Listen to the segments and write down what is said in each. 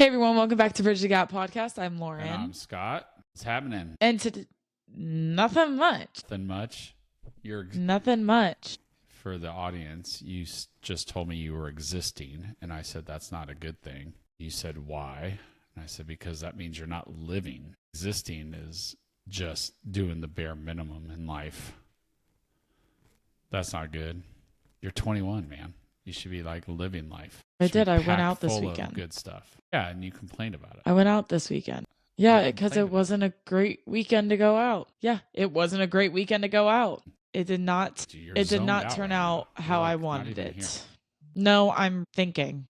Hey everyone, welcome back to Bridge the Gap podcast. I'm Lauren. And I'm Scott. What's happening? And nothing much. Nothing much. Nothing much. For the audience, you just told me you were existing, and I said that's not a good thing. You said why? And I said because that means you're not living. Existing is just doing the bare minimum in life. That's not good. You're 21, man. You should be like living life. I did. I went out this full weekend. Of good stuff. Yeah, and you complained about it. I went out this weekend. Yeah, because it wasn't a great weekend to go out. Yeah, it wasn't a great weekend to go out. It did not. It did not turn out how I wanted it. Here. No, I'm thinking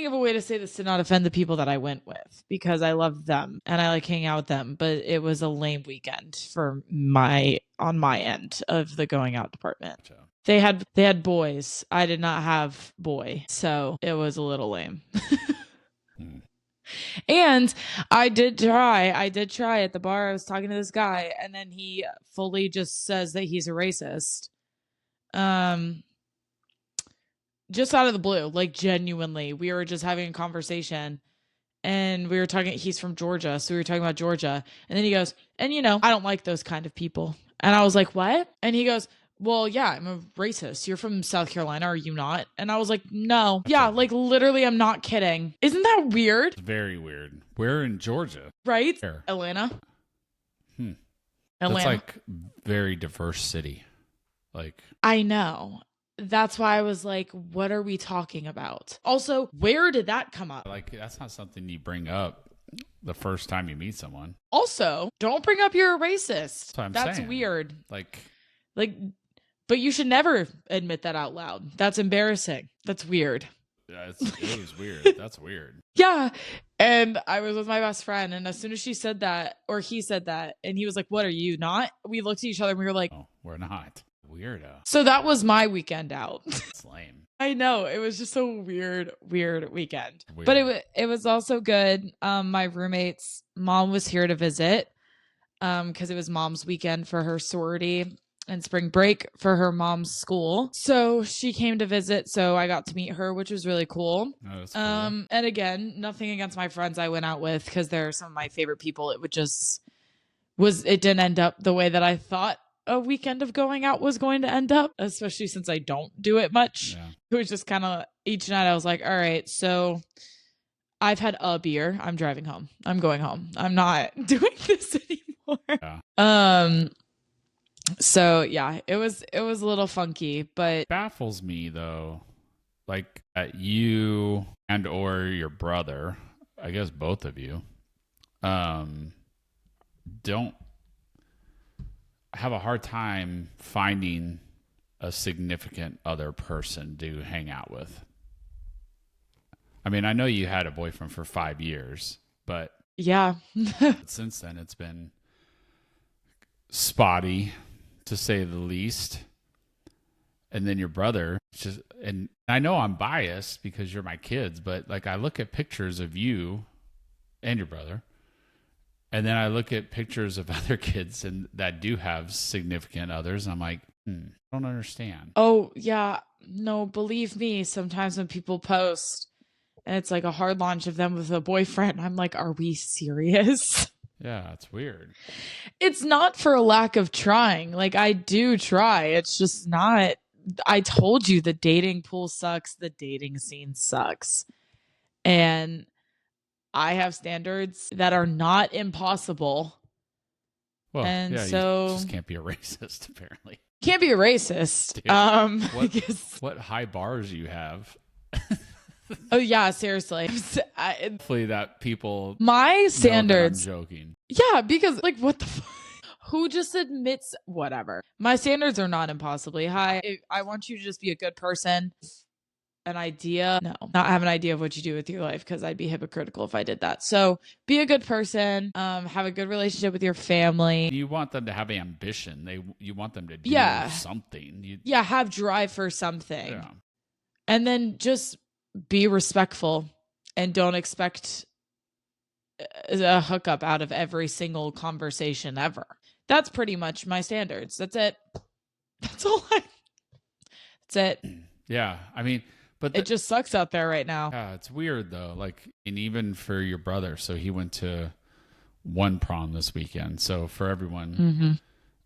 of a way to say this to not offend the people that I went with, because I love them and I like hanging out with them. But it was a lame weekend on my end of the going out department. Gotcha. They had boys. I did not have boy, so it was a little lame. And I did try at the bar. I was talking to this guy, and then he fully just says that he's a racist. Just out of the blue, like genuinely. We were just having a conversation, and we were talking, he's from Georgia, so we were talking about Georgia. And then he goes, and I don't like those kind of people. And I was like, what? And he goes, well, yeah, I'm a racist. You're from South Carolina, are you not? And I was like, no. Yeah, like literally, I'm not kidding. Isn't that weird? It's very weird. We're in Georgia. Right? Where? Atlanta. Atlanta. That's like very diverse city. Like, I know. That's why I was like, what are we talking about? Also, where did that come up? Like, that's not something you bring up the first time you meet someone. Also, don't bring up you're a racist. That's saying. Weird. Like, but you should never admit that out loud. That's embarrassing. That's weird. Yeah, it was weird. That's weird. Yeah. And I was with my best friend, and as soon as she said that, or he said that, and he was like, what, are you not? We looked at each other and we were like, oh, we're not. Weirdo. So that was my weekend out. It's lame. I know. It was just a weird weekend. Weird. But it was also good. My roommate's mom was here to visit because it was mom's weekend for her sorority and spring break for her mom's school. So she came to visit. So I got to meet her, which was really cool. Oh, that's cool. And again, nothing against my friends I went out with, because they're some of my favorite people. It didn't end up the way that I thought a weekend of going out was going to end up, especially since I don't do it much. Yeah. It was just kind of each night I was like, all right, so I've had a beer. I'm driving home. I'm going home. I'm not doing this anymore. Yeah. So yeah, it was a little funky, but it baffles me though, like at you and or your brother, I guess both of you, don't have a hard time finding a significant other person to hang out with. I mean, I know you had a boyfriend for 5 years, but yeah, since then it's been spotty, to say the least. And then your brother, and I know I'm biased because you're my kids, but like I look at pictures of you and your brother, and then I look at pictures of other kids and that do have significant others, and I'm like, I don't understand. Oh yeah, no, believe me, sometimes when people post and it's like a hard launch of them with a boyfriend, I'm like, are we serious? Yeah, it's weird. It's not for a lack of trying. Like, I do try. It's just not. I told you the dating pool sucks. The dating scene sucks. And I have standards that are not impossible. Well, and yeah, so you just can't be a racist, apparently. Can't be a racist. Dude, what high bars you have. Oh yeah, seriously. Hopefully that people my standards. I'm joking. Yeah, because like what the who just admits whatever. My standards are not impossibly high. I want you to just be a good person. Not have an idea of what you do with your life, because I'd be hypocritical if I did that. So be a good person, have a good relationship with your family. You want them to have ambition. You want them to do something. Have drive for something. Yeah. And then just be respectful and don't expect a hookup out of every single conversation ever. That's pretty much my standards. That's it. That's it. Yeah. I mean, But it just sucks out there right now. Yeah, it's weird though. Like, and even for your brother, so he went to one prom this weekend. So for everyone,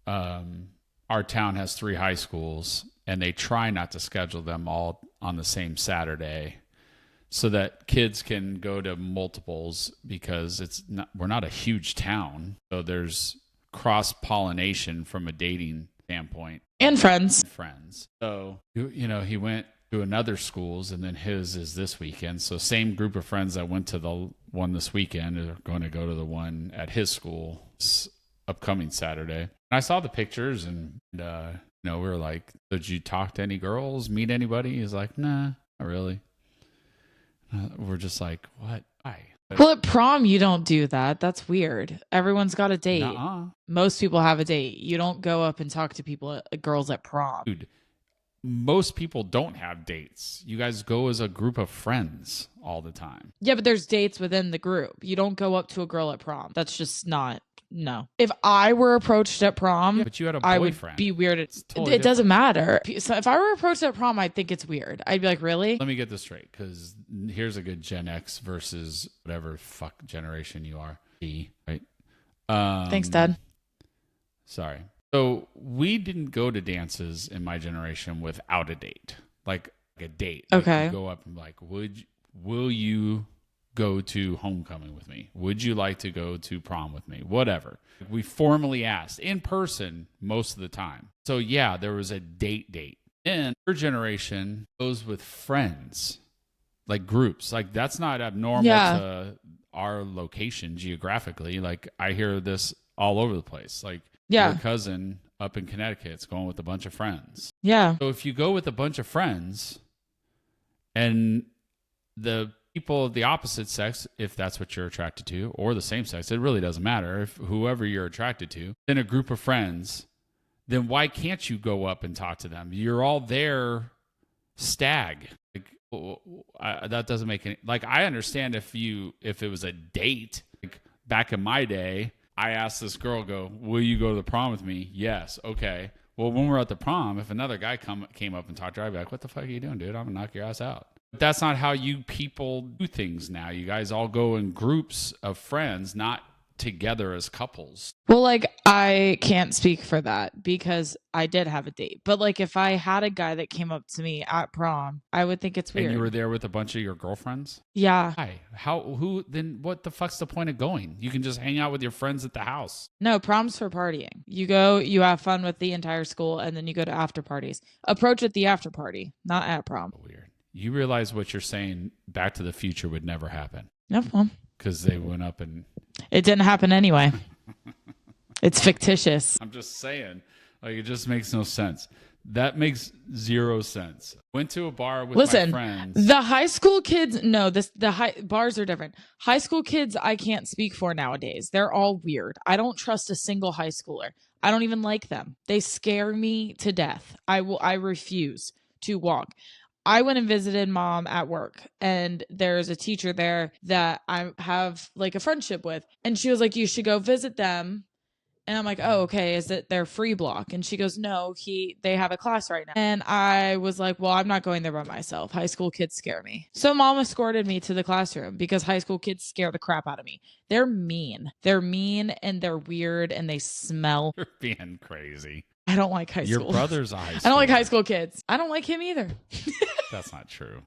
our town has 3 high schools, and they try not to schedule them all on the same Saturday, so that kids can go to multiples, because we're not a huge town, so there's cross pollination from a dating standpoint and friends. So he went to another schools, and then his is this weekend. So same group of friends that went to the one this weekend are going to go to the one at his school upcoming Saturday. And I saw the pictures, and we were like, did you talk to any girls, meet anybody? He's like, nah, not really. We're just like, what? Why? Well, at prom, you don't do that. That's weird. Everyone's got a date. Nuh-uh. Most people have a date. You don't go up and talk to girls at prom. Dude, most people don't have dates. You guys go as a group of friends all the time. Yeah, but there's dates within the group. You don't go up to a girl at prom. That's just not. No. If I were approached at prom, but you had a boyfriend. I would be weird. It doesn't matter. So if I were approached at prom, I'd think it's weird. I'd be like, really? Let me get this straight, because here's a good Gen X versus whatever fuck generation you are. Right? Thanks, Dad. Sorry. So we didn't go to dances in my generation without a date. Like a date. Okay. Like, you go up and like, will you go to homecoming with me? Would you like to go to prom with me? Whatever. We formally asked in person most of the time. So yeah, there was a date. And our generation goes with friends, like groups. Like, that's not abnormal to our location geographically. Like, I hear this all over the place. Like, your cousin up in Connecticut's going with a bunch of friends. Yeah. So if you go with a bunch of friends, and the people of the opposite sex, if that's what you're attracted to, or the same sex, it really doesn't matter. If whoever you're attracted to, in a group of friends, then why can't you go up and talk to them? You're all there, stag. Like, that doesn't make any. Like, I understand if it was a date. Like, back in my day, I asked this girl, will you go to the prom with me? Yes. Okay. Well, when we're at the prom, if another guy came up and talked to her, I'd be like, what the fuck are you doing, dude? I'm gonna knock your ass out. But that's not how you people do things now. You guys all go in groups of friends, not together as couples. Well, like, I can't speak for that because I did have a date. But like, if I had a guy that came up to me at prom, I would think it's weird. And you were there with a bunch of your girlfriends? Yeah. Why? Then what the fuck's the point of going? You can just hang out with your friends at the house. No, prom's for partying. You go, you have fun with the entire school, and then you go to after parties. Approach at the after party, not at prom. Weird. You realize what you're saying, Back to the Future would never happen. Yep. Well, because they went up and... It didn't happen anyway. It's fictitious. I'm just saying. Like, it just makes no sense. That makes zero sense. Went to a bar with my friends. The high school kids, bars are different. High school kids, I can't speak for nowadays. They're all weird. I don't trust a single high schooler. I don't even like them. They scare me to death. I refuse to walk. I went and visited mom at work, and there's a teacher there that I have like a friendship with. And she was like, you should go visit them. And I'm like, oh, okay. Is it their free block? And she goes, no, they have a class right now. And I was like, well, I'm not going there by myself. High school kids scare me. So mom escorted me to the classroom because high school kids scare the crap out of me. They're mean. They're mean and they're weird and they smell. You're being crazy. I don't like high school. Your brother's a high school. I don't like high school kids. I don't like him either. That's not true.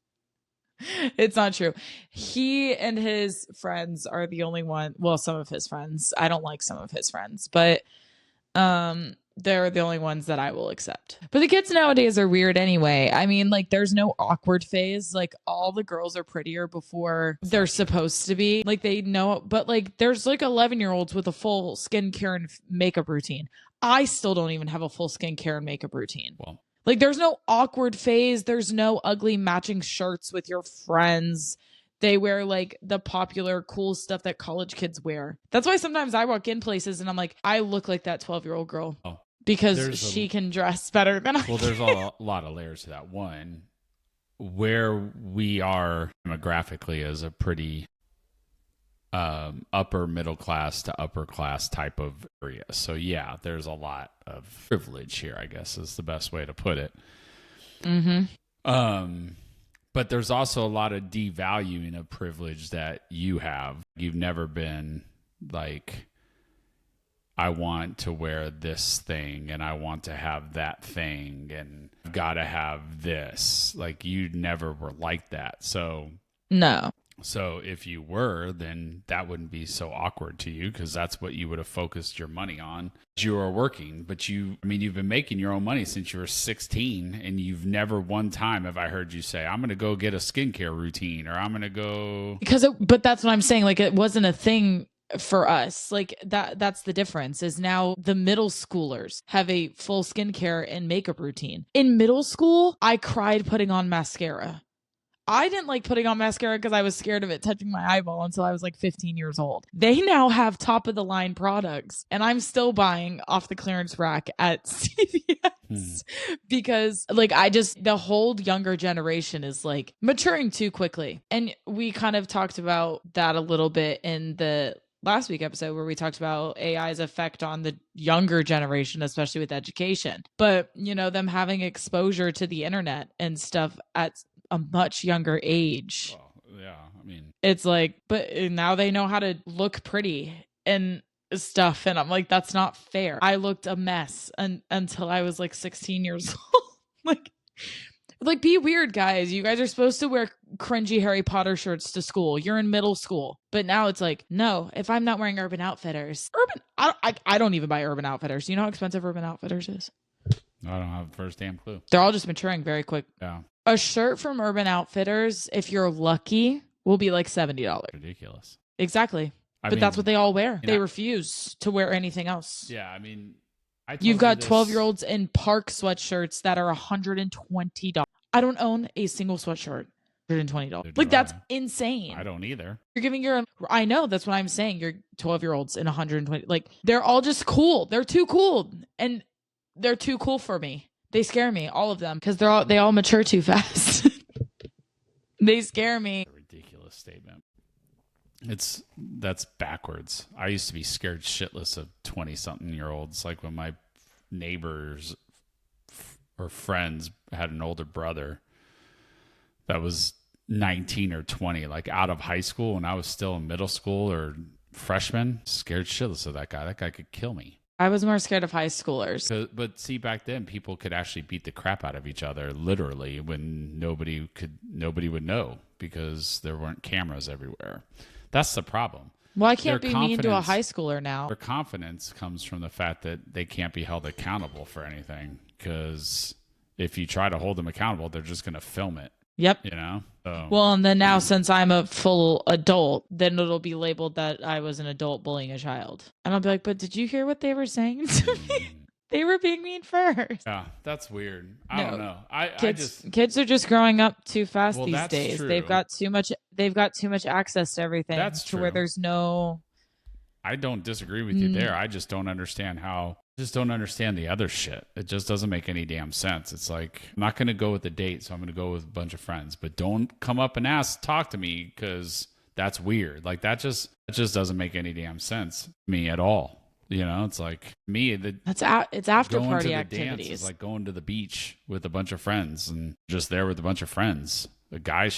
It's not true. He and his friends are the only one. Well, some of his friends. I don't like some of his friends, but they're the only ones that I will accept. But the kids nowadays are weird anyway. I mean, like, there's no awkward phase. Like, all the girls are prettier before they're supposed to be. Like, they know, but like, there's like 11-year-olds with a full skincare and makeup routine. I still don't even have a full skincare and makeup routine. Well, like, there's no awkward phase. There's no ugly matching shirts with your friends. They wear like the popular cool stuff that college kids wear. That's why sometimes I walk in places and I'm like, I look like that 12-year-old girl. Oh, because she can dress better than I can. Well, there's a lot of layers to that. One, where we are demographically is a pretty upper middle class to upper class type of area. So yeah, there's a lot of privilege here, I guess is the best way to put it. Mm-hmm. But there's also a lot of devaluing of privilege that you have. You've never been like, I want to wear this thing and I want to have that thing and I've got to have this. Like, you never were like that. So no. So if you were, then that wouldn't be so awkward to you because that's what you would have focused your money on. You were working, but you've been making your own money since you were 16, and you've never one time have I heard you say, I'm going to go get a skincare routine, or I'm going to go. But that's what I'm saying. Like, it wasn't a thing for us. Like, that's the difference is now the middle schoolers have a full skincare and makeup routine. In middle school, I cried putting on mascara. I didn't like putting on mascara because I was scared of it touching my eyeball until I was like 15 years old. They now have top of the line products, and I'm still buying off the clearance rack at CVS because like the whole younger generation is like maturing too quickly. And we kind of talked about that a little bit in the last week episode where we talked about AI's effect on the younger generation, especially with education. But, them having exposure to the internet and stuff at a much younger age. Well, yeah, it's like, but now they know how to look pretty and stuff. And I'm like, that's not fair. I looked a mess until I was like 16 years old. Like, be weird, guys. You guys are supposed to wear cringy Harry Potter shirts to school. You're in middle school. But now it's like, no, if I'm not wearing Urban Outfitters, I don't even buy Urban Outfitters. You know how expensive Urban Outfitters is? I don't have the first damn clue. They're all just maturing very quick. Yeah. A shirt from Urban Outfitters, if you're lucky, will be like $70. Ridiculous. Exactly. But that's what they all wear. They refuse to wear anything else. Yeah, you've got 12-year-olds in Park sweatshirts that are $120. I don't own a single sweatshirt. $120. Like, that's insane. I don't either. You're giving I know, that's what I'm saying. You're 12-year-olds in 120. Like, they're all just cool. They're too cool. And they're too cool for me. They scare me, all of them, because they all mature too fast. They scare me. A ridiculous statement. That's backwards. I used to be scared shitless of 20-something-year-olds. Like when my neighbors or friends had an older brother that was 19 or 20, like out of high school, and I was still in middle school or freshman. Scared shitless of that guy. That guy could kill me. I was more scared of high schoolers. But see, back then people could actually beat the crap out of each other, literally, when nobody would know because there weren't cameras everywhere. That's the problem. Well, I can't be mean to a high schooler now. Their confidence comes from the fact that they can't be held accountable for anything, because if you try to hold them accountable, they're just going to film it. Yep. Well, and then now since I'm a full adult, then it'll be labeled that I was an adult bullying a child. And I'll be like, but did you hear what they were saying to me? They were being mean first. Yeah, that's weird. I don't know. Kids are just growing up too fast these days. True. They've got too much access to everything. That's true. Where there's no. I don't disagree with you there. I just don't understand the other shit. It just doesn't make any damn sense. It's like, I'm not going to go with the date, so I'm going to go with a bunch of friends. But don't come up and talk to me, because that's weird. Like, that just doesn't make any damn sense to me at all. It's like me. It's after party party to the activities. Dance is like going to the beach with a bunch of friends and just there with a bunch of friends. A guy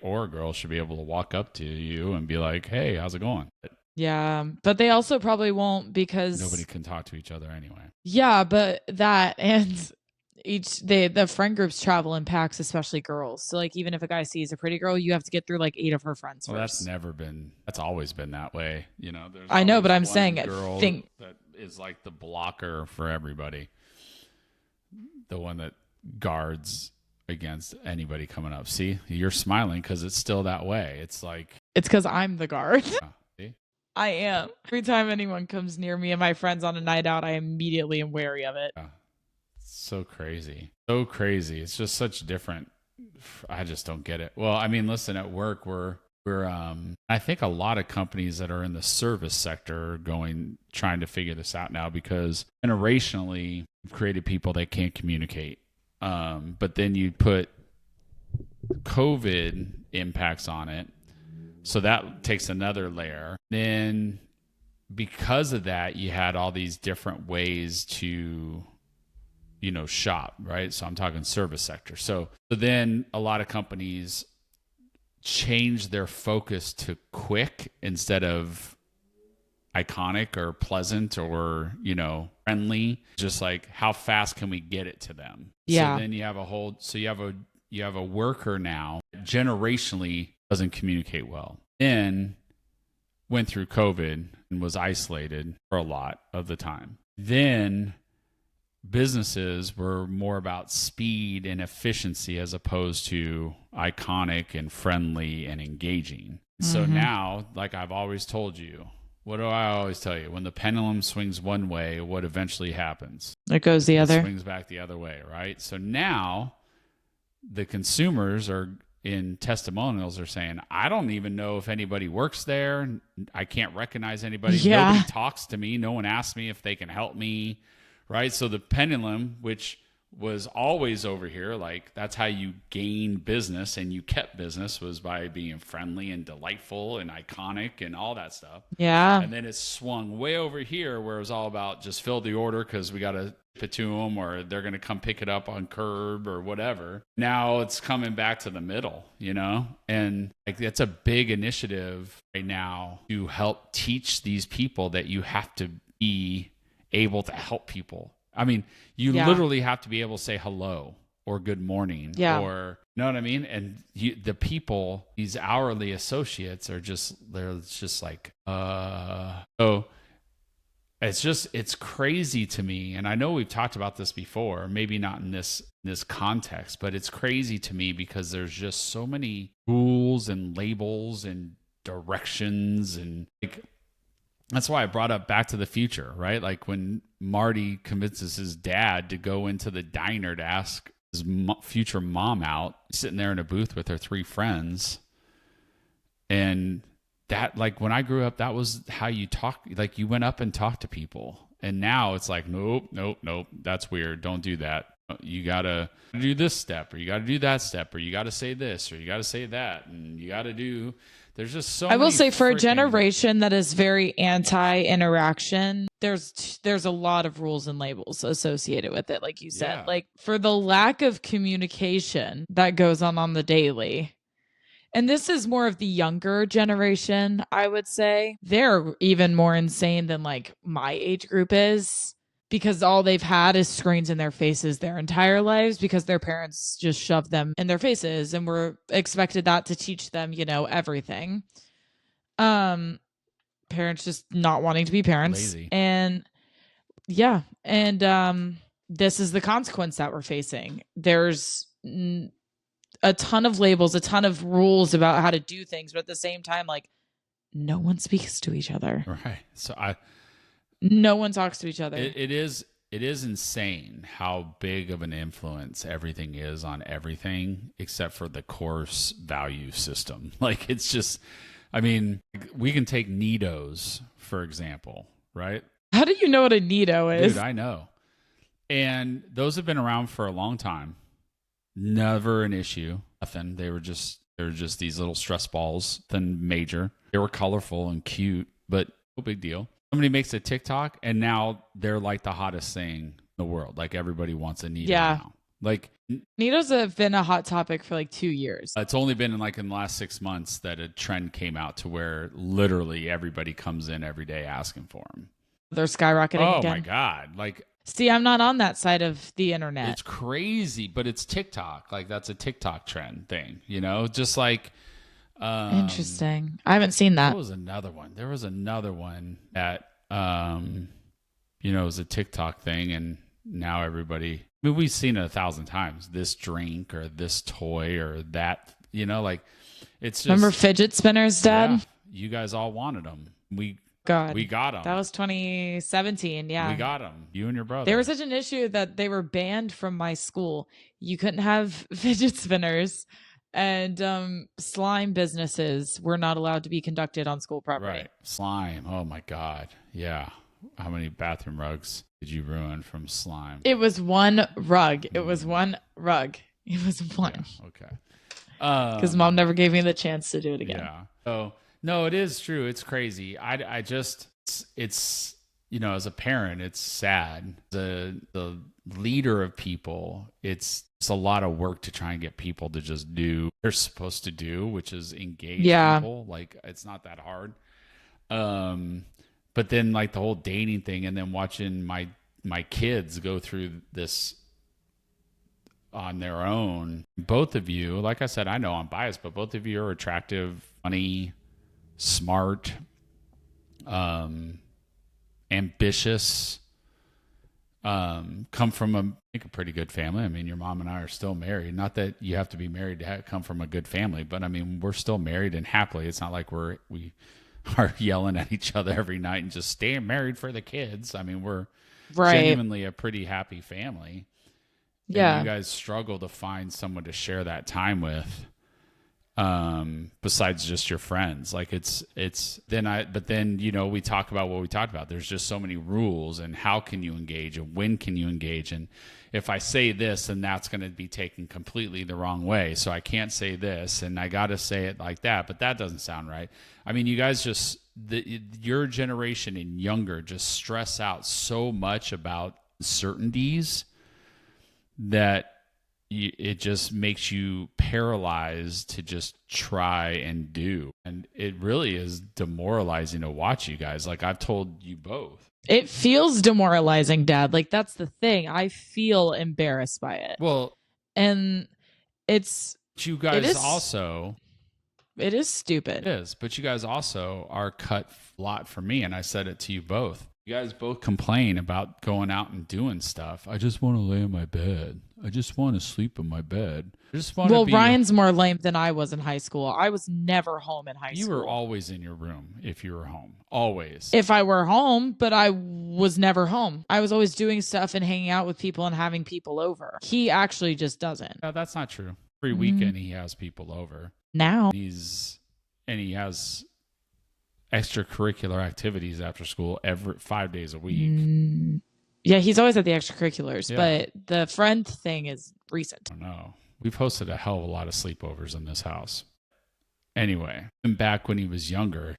or a girl should be able to walk up to you and be like, "Hey, how's it going?" Yeah, but they also probably won't, because nobody can talk to each other anyway. Yeah, but that and the friend groups travel in packs, especially girls. So like, even if a guy sees a pretty girl, you have to get through like 8 of her friends first. That's always been that way. I know, but I'm saying that is like the blocker for everybody. The one that guards against anybody coming up. See, you're smiling because it's still that way. It's like, it's because I'm the guard. See? I am. Every time anyone comes near me and my friends on a night out, I immediately am wary of it. Yeah. So crazy. It's just such different. I just don't get it. Well, listen, at work, we're I think a lot of companies that are in the service sector are trying to figure this out now, because generationally we've created people that can't communicate. But then you put COVID impacts on it. So that takes another layer. Then because of that, you had all these different ways to shop, right? So I'm talking service sector. So then a lot of companies change their focus to quick instead of iconic or pleasant or, friendly. Just like, how fast can we get it to them? Yeah. So then you have you have a worker now generationally doesn't communicate well. Then went through COVID and was isolated for a lot of the time. Then businesses were more about speed and efficiency as opposed to iconic and friendly and engaging. So now, like I've always told you, what do I always tell you? When the pendulum swings one way, what eventually happens? It goes the other. It swings back the other way, right? So now the consumers are in testimonials are saying, I don't even know if anybody works there. I can't recognize anybody. Yeah. Nobody talks to me. No one asks me if they can help me, right? So the pendulum, which was always over here, like that's how you gain business and you kept business, was by being friendly and delightful and iconic and all that stuff. Yeah. And then it swung way over here where it was all about just fill the order because we got to ship it to them or they're going to come pick it up on curb or whatever. Now it's coming back to the middle, and like that's a big initiative right now to help teach these people that you have to be able to help people. I mean, you literally have to be able to say hello or good morning or, you know what I mean? And the people, these hourly associates they're just like, so it's crazy to me. And I know we've talked about this before, maybe not in this context, but it's crazy to me because there's just so many rules and labels and directions and like, that's why I brought up Back to the Future, right? Like when Marty convinces his dad to go into the diner to ask his future mom out, sitting there in a booth with her 3 friends. And that, like when I grew up, that was how you talk. Like you went up and talked to people. And now it's like, nope. That's weird. Don't do that. You got to do this step or you got to do that step or you got to say this or you got to say that. And you got to do... There's just so I will say for a generation that is very anti-interaction, there's a lot of rules and labels associated with it. Like you said, like for the lack of communication that goes on the daily. And this is more of the younger generation, I would say. They're even more insane than like my age group is. Because all they've had is screens in their faces their entire lives because their parents just shoved them in their faces and were expected that to teach them, everything. Parents just not wanting to be parents. Lazy. And this is the consequence that we're facing. There's a ton of labels, a ton of rules about how to do things, but at the same time, like no one speaks to each other. Right. So no one talks to each other. It is insane how big of an influence everything is on everything except for the course value system. Like it's just, I mean, we can take NITOs, for example, right? How do you know what a NITO is? Dude, I know. And those have been around for a long time. Never an issue. Nothing. They were just these little stress balls, nothing major. They were colorful and cute, but no big deal. Somebody makes a TikTok and now they're like the hottest thing in the world. Like everybody wants a NITO now. Like NITOs have been a hot topic for like 2 years. It's only been in the last 6 months that a trend came out to where literally everybody comes in every day asking for them. They're skyrocketing again. Oh my God. Like, see, I'm not on that side of the internet. It's crazy, but it's TikTok. Like that's a TikTok trend thing, just like, interesting. I haven't seen that. There was another one that, was a TikTok thing. And now everybody, I mean, we've seen it 1,000 times, this drink or this toy or that, like it's just. Remember fidget spinners, Dad? Yeah, you guys all wanted them. We got them. That was 2017. Yeah. We got them. You and your brother. There was such an issue that they were banned from my school. You couldn't have fidget spinners. And slime businesses were not allowed to be conducted on school property. Right. Slime. Oh, my God. Yeah. How many bathroom rugs did you ruin from slime? It was one rug. It was one. Yeah, okay. Because Mom never gave me the chance to do it again. Yeah. Oh, no, it is true. It's crazy. I just, it's as a parent, it's sad. The leader of people, it's a lot of work to try and get people to just do what they're supposed to do, which is engage people. Like, it's not that hard. But then like the whole dating thing, and then watching my kids go through this on their own. Both of you, like I said, I know I'm biased, but both of you are attractive, funny, smart, ambitious, come from I think a pretty good family. I mean, your mom and I are still married. Not that you have to be married to come from a good family, but I mean, we're still married and happily. It's not like we are yelling at each other every night and just staying married for the kids. I mean, we're genuinely a pretty happy family. Yeah. And you guys struggle to find someone to share that time with, besides just your friends. Like but then, we talk about what we talked about. There's just so many rules, and how can you engage, and when can you engage? And if I say this, then that's going to be taken completely the wrong way. So I can't say this, and I got to say it like that, but that doesn't sound right. I mean, you guys your generation and younger just stress out so much about certainties that it just makes you paralyzed to just try and do. And it really is demoralizing to watch you guys. Like, I've told you both. It feels demoralizing, Dad. Like, that's the thing. I feel embarrassed by it. Well, and you guys also... It is stupid. It is, but you guys also are cut a lot for me, and I said it to you both. You guys both complain about going out and doing stuff. I just want to lay in my bed. I just want to sleep in my bed. I just want to be... Ryan's more lame than I was in high school. I was never home in high school. You were always in your room if you were home. Always. If I were home, but I was never home. I was always doing stuff and hanging out with people and having people over. He actually just doesn't. No, that's not true. Every weekend he has people over. Now. And he has extracurricular activities after school 5 days a week. Yeah, he's always at the extracurriculars, but the friend thing is recent. I don't know. We've hosted a hell of a lot of sleepovers in this house. Anyway, and back when he was younger,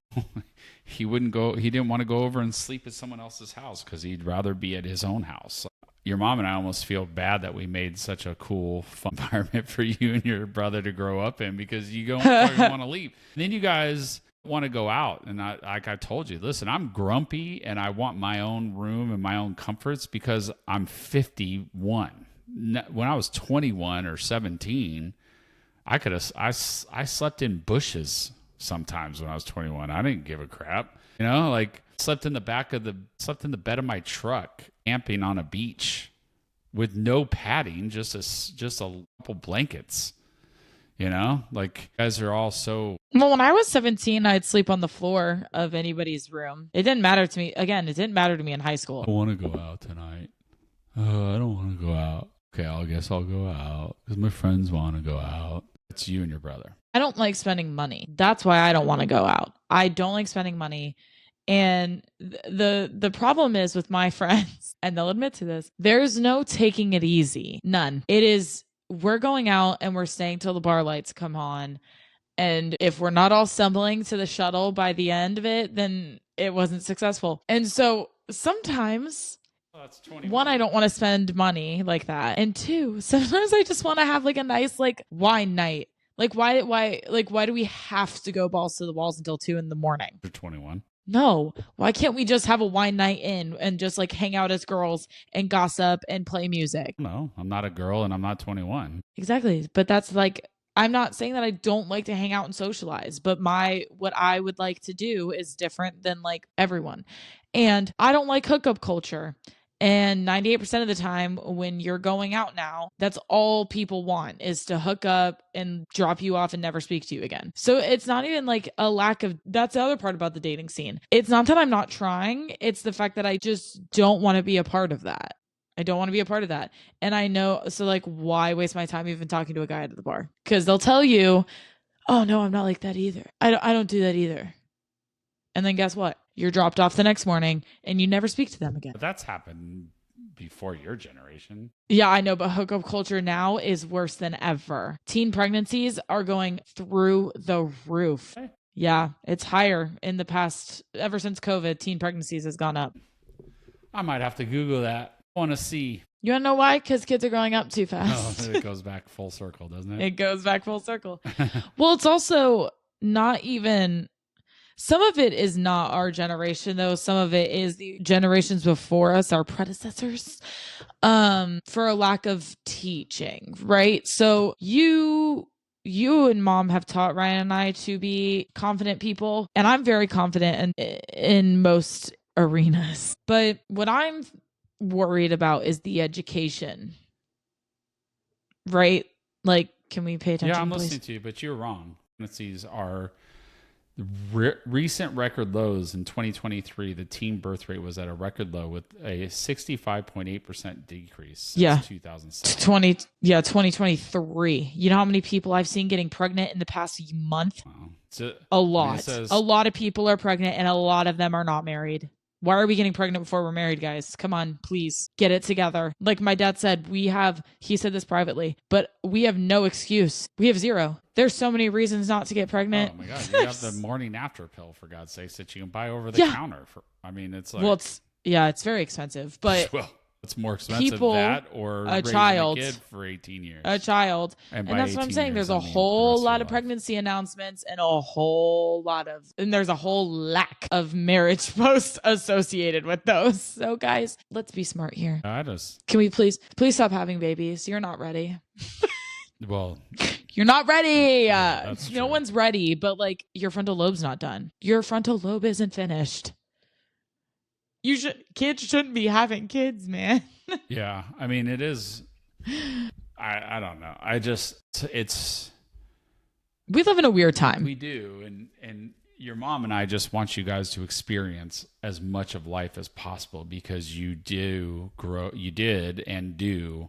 he didn't want to go over and sleep at someone else's house because he'd rather be at his own house. Your mom and I almost feel bad that we made such a cool, fun environment for you and your brother to grow up in, because you don't want to leave. And then you guys want to go out. And like I told you, listen, I'm grumpy and I want my own room and my own comforts because I'm 51. When I was 21 or 17, I slept in bushes sometimes when I was 21. I didn't give a crap. Like slept in the bed of my truck, camping on a beach with no padding, just a couple blankets. Like, you guys are all so... Well, when I was 17, I'd sleep on the floor of anybody's room. It didn't matter to me. Again, it didn't matter to me in high school. I want to go out tonight. I don't want to go out. Okay, I guess I'll go out because my friends want to go out. It's you and your brother. I don't like spending money. That's why I don't want to go out. I don't like spending money. And the problem is with my friends, and they'll admit to this, there's no taking it easy. None. It is, we're going out and we're staying till the bar lights come on. And if we're not all stumbling to the shuttle by the end of it, then it wasn't successful. And so sometimes... One, I don't want to spend money like that. And two, sometimes I just want to have like a nice like wine night. Like why do we have to go balls to the walls until 2 a.m? You're 21. No. Why can't we just have a wine night in and just like hang out as girls and gossip and play music? No, I'm not a girl and I'm not 21. Exactly. But that's like, I'm not saying that I don't like to hang out and socialize, but what I would like to do is different than like everyone. And I don't like hookup culture. And 98% of the time when you're going out now, that's all people want is to hook up and drop you off and never speak to you again. So it's not even like a lack of, that's the other part about the dating scene. It's not that I'm not trying. It's the fact that I just don't want to be a part of that. I don't want to be a part of that. And I know, so like, why waste my time even talking to a guy at the bar? Because they'll tell you, oh no, I'm not like that either. I don't do that either. And then guess what? You're dropped off the next morning and you never speak to them again. But that's happened before your generation. Yeah, I know, but hookup culture now is worse than ever. Teen pregnancies are going through the roof. Okay. Yeah, it's higher in the past, ever since COVID, teen pregnancies has gone up. I might have to Google that. I want to see. You want to know why? Because kids are growing up too fast. Oh, it goes back full circle, doesn't it? It goes back full circle. Well, it's also not even... Some of it is not our generation, though. Some of it is the generations before us, our predecessors, for a lack of teaching, right? So you and Mom have taught Ryan and I to be confident people, and I'm very confident in most arenas. But what I'm worried about is the education, right? Like, can we pay attention? Yeah, I'm please? Listening to you, but you're wrong. Pregnancies are recent record lows. In 2023, the teen birth rate was at a record low with a 65.8% decrease since 2007. 2023. You know how many people I've seen getting pregnant in the past month? Wow. A lot. A lot of people are pregnant, and a lot of them are not married. Why are we getting pregnant before we're married, guys? Come on, please get it together. Like my dad said, he said this privately, but we have no excuse. We have zero. There's so many reasons not to get pregnant. Oh my God. You have the morning after pill, for God's sakes, that you can buy over the counter. It's like, well, it's very expensive, but well, it's more expensive that or a child, a kid for 18 years. A child. And that's what I'm saying. There's a whole lot of pregnancy announcements and there's a whole lack of marriage posts associated with those. So guys, let's be smart here. Can we please stop having babies? You're not ready. Well, you're not ready. No true. One's ready, but like your frontal lobe's not done. Your frontal lobe isn't finished. Kids shouldn't be having kids, man. Yeah. I mean, it is. I don't know. We live in a weird time. We do. And your mom and I just want you guys to experience as much of life as possible, because you did and do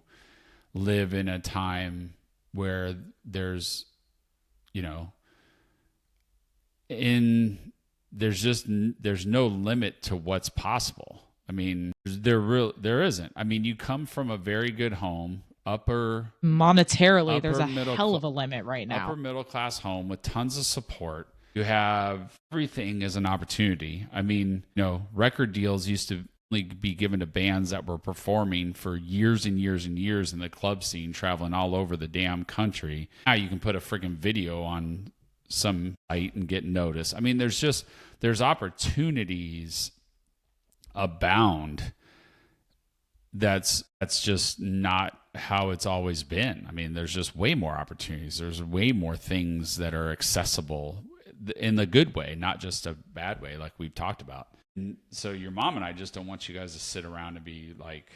live in a time where there's, there's no limit to what's possible. I mean, there isn't. I mean, you come from a very good home, monetarily, there's a hell of a limit right now. Upper middle class home with tons of support. You have everything as an opportunity. I mean, record deals used to only be given to bands that were performing for years and years and years in the club scene, traveling all over the damn country. Now you can put a freaking video on some site and get noticed. I mean, there's opportunities abound. That's just not how it's always been. I mean, there's just way more opportunities. There's way more things that are accessible in the good way, not just a bad way, like we've talked about. And so your mom and I just don't want you guys to sit around and be like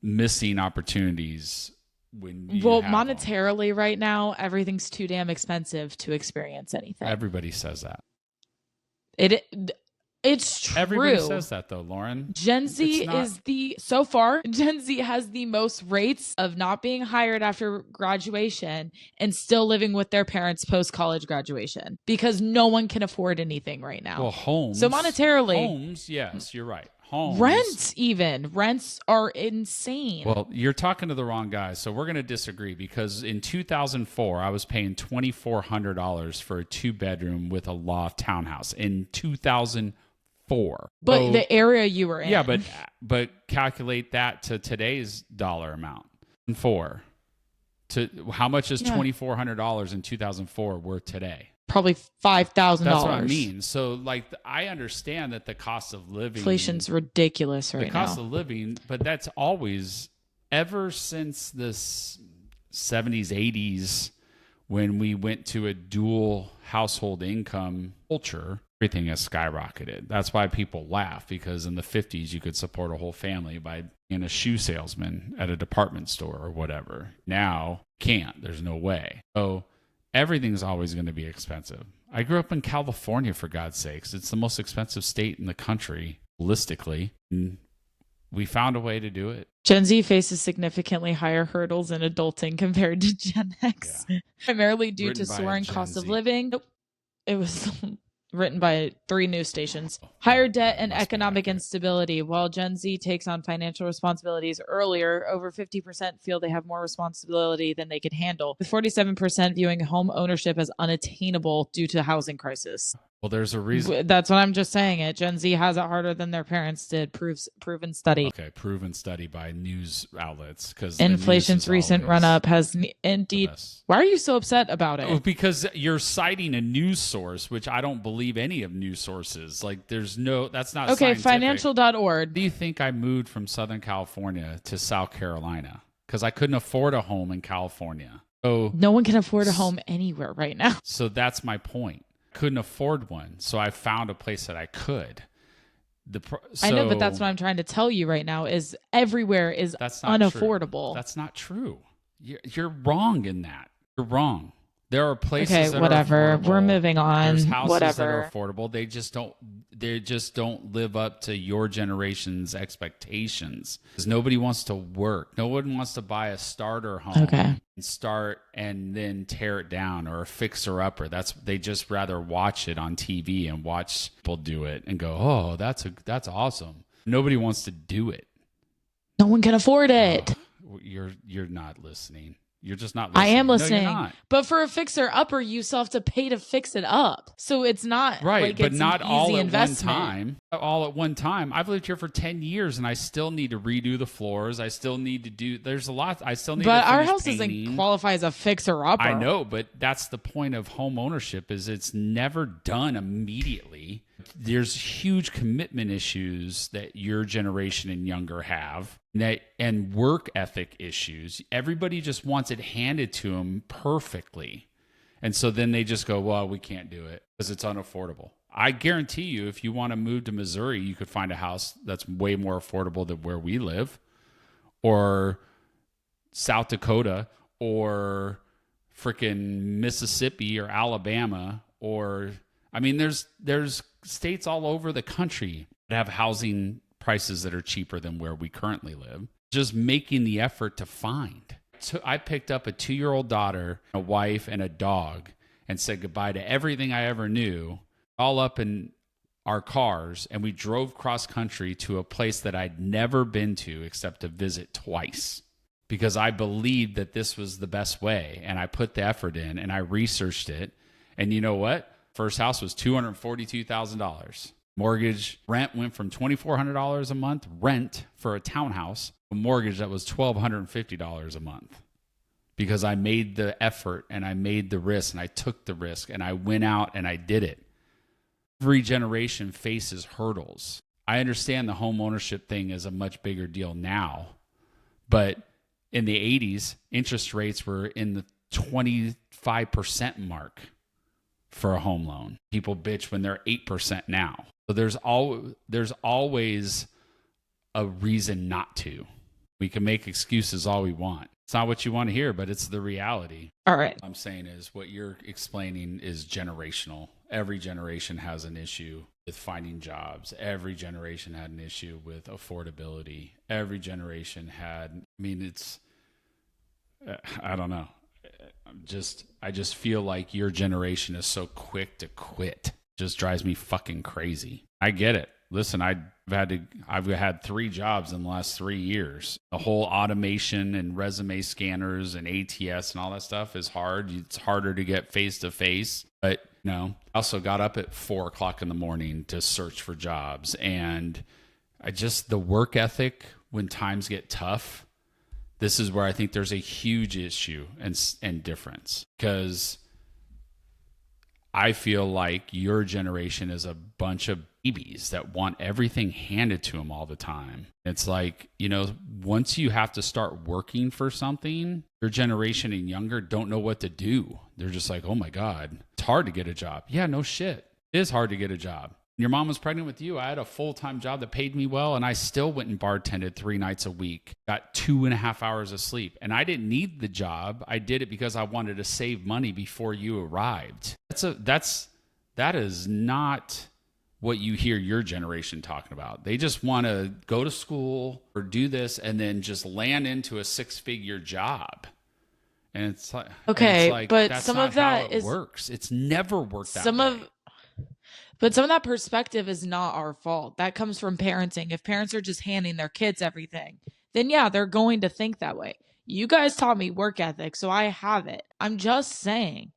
missing opportunities. Monetarily right now, everything's too damn expensive to experience anything. Everybody says that. It's true. Everybody says that though, Lauren. Gen Z has the most rates of not being hired after graduation and still living with their parents post-college graduation, because no one can afford anything right now. Well, homes. So monetarily. Homes, yes, you're right. Homes. Rents are insane. Well, you're talking to the wrong guy, so we're going to disagree, because in 2004, I was paying $2,400 for a 2-bedroom with a loft townhouse in 2004. But the area you were in. Yeah, but calculate that to today's dollar amount. How much is $2,400 in 2004 worth today? Probably $5,000. That's what I mean. So, like, I understand that the cost of living... Inflation's ridiculous right now. The cost of living, but that's always, ever since the 70s, 80s, when we went to a dual household income culture, everything has skyrocketed. That's why people laugh, because in the 50s, you could support a whole family by being a shoe salesman at a department store or whatever. Now, can't. There's no way. So... everything's always going to be expensive. I grew up in California, for God's sakes. It's the most expensive state in the country, holistically. And we found a way to do it. Gen Z faces significantly higher hurdles in adulting compared to Gen X, primarily due to soaring cost of living. Nope. It was written by 3 news stations. Higher debt and economic instability. While Gen Z takes on financial responsibilities earlier, over 50% feel they have more responsibility than they can handle, with 47% viewing home ownership as unattainable due to housing crisis. Well, there's a reason. That's what I'm just saying. It Gen Z has it harder than their parents did. Proven study. Okay, proven study by news outlets, because inflation's recent run up has indeed. Why are you so upset about it? Because you're citing a news source, which I don't believe any of news sources. Like, there's no, that's not okay. Scientific. Financial.org. Do you think I moved from Southern California to South Carolina because I couldn't afford a home in California? So no one can afford a home anywhere right now. So that's my point. Couldn't afford one, so I found a place that I could. I know, but that's what I'm trying to tell you right now is everywhere is unaffordable. True. That's not true. You're wrong in that. You're wrong. There are places that whatever. are affordable. We're moving on. There's houses whatever. that are affordable. They just don't live up to your generation's expectations. Because nobody wants to work. No one wants to buy a starter home and start and then tear it down, or a fixer upper. They just rather watch it on TV and watch people do it and go, "Oh, that's awesome." Nobody wants to do it. No one can afford it. You're not listening. You're just not listening. I am listening. No, you're not. But for a fixer upper, you still have to pay to fix it up. So it's not right, like but it's not an all easy at investment. one time. All at one time. I've lived here for 10 years and I still need to redo the floors. I still need to do, there's a lot. I still need to finish But our house painting. doesn't qualify as a fixer upper. I know, but that's the point of home ownership, is it's never done immediately. There's huge commitment issues that your generation and younger have, and work ethic issues. Everybody just wants it handed to them perfectly. And so then they just go, well, we can't do it because it's unaffordable. I guarantee you, if you want to move to Missouri, you could find a house that's way more affordable than where we live, or South Dakota, or freaking Mississippi or Alabama, or I mean, there's states all over the country that have housing prices that are cheaper than where we currently live. Just making the effort to find. So I picked up a 2-year-old daughter, a wife, and a dog, and said goodbye to everything I ever knew, all up in our cars, and we drove cross country to a place that I'd never been to except to visit twice, because I believed that this was the best way, and I put the effort in, and I researched it. And you know what? First house was $242,000. Mortgage rent went from $2,400 a month rent for a townhouse, a mortgage that was $1,250 a month, because I made the effort and I made the risk and I took the risk and I went out and I did it. Every generation faces hurdles. I understand the home ownership thing is a much bigger deal now, but in the 80s, interest rates were in the 25% mark for a home loan. People bitch when they're 8% now. So there's always a reason not to. We can make excuses all we want. It's not what you want to hear, but it's the reality. All right. What I'm saying is what you're explaining is generational. Every generation has an issue with finding jobs. Every generation had an issue with affordability. Every generation had, I don't know. I just feel like your generation is so quick to quit. It just drives me fucking crazy. I get it. Listen, I've had 3 jobs in the last 3 years. The whole automation and resume scanners and ATS and all that stuff is hard. It's harder to get face to face. But I also got up at 4 o'clock in the morning to search for jobs. And the work ethic when times get tough, this is where I think there's a huge issue and difference, because I feel like your generation is a bunch of babies that want everything handed to them all the time. It's like, once you have to start working for something, your generation and younger don't know what to do. They're just like, oh my God, it's hard to get a job. Yeah, no shit. It is hard to get a job. Your mom was pregnant with you. I had a full-time job that paid me well, and I still went and bartended 3 nights a week, got 2.5 hours of sleep. And I didn't need the job. I did it because I wanted to save money before you arrived. That is not what you hear your generation talking about. They just want to go to school or do this and then just land into a 6-figure job. And it's like, okay, but that's some not of that how it works. It's never worked that way. But some of that perspective is not our fault. That comes from parenting. If parents are just handing their kids everything, then yeah, they're going to think that way. You guys taught me work ethic, so I have it. I'm just saying.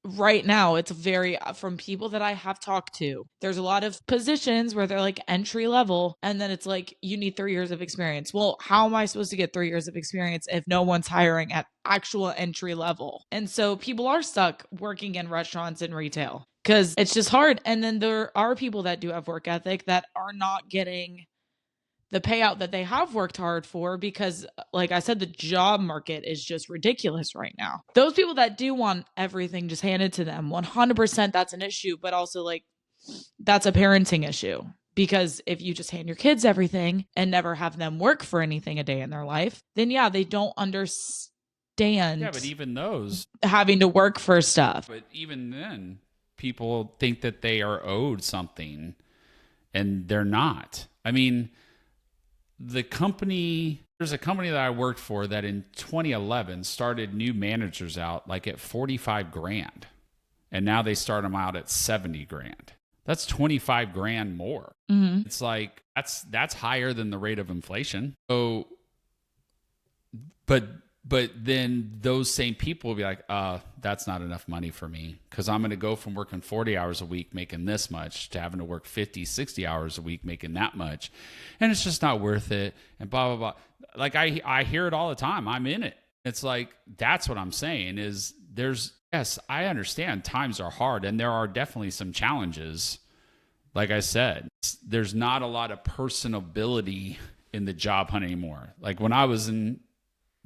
right now, it's very, from people that I have talked to, there's a lot of positions where they're like entry level, and then it's like, you need 3 years of experience. Well, how am I supposed to get 3 years of experience if no one's hiring at actual entry level? And so people are stuck working in restaurants and retail because it's just hard. And then there are people that do have work ethic that are not getting the payout that they have worked hard for because, like I said, the job market is just ridiculous right now. Those people that do want everything just handed to them, 100% that's an issue, but also like that's a parenting issue. Because if you just hand your kids everything and never have them work for anything a day in their life, then yeah, they don't understand. Yeah, but even those having to work for stuff. But even then, people think that they are owed something, and they're not. I mean, there's a company that I worked for that in 2011 started new managers out like at 45 grand. And now they start them out at 70 grand. That's 25 grand more. Mm-hmm. It's like, that's higher than the rate of inflation. So, but then those same people will be like, that's not enough money for me because I'm going to go from working 40 hours a week making this much to having to work 50, 60 hours a week making that much. And it's just not worth it. And blah, blah, blah. Like I hear it all the time. I'm in it. It's like, that's what I'm saying is yes, I understand times are hard and there are definitely some challenges. Like I said, there's not a lot of personability in the job hunt anymore. Like when I was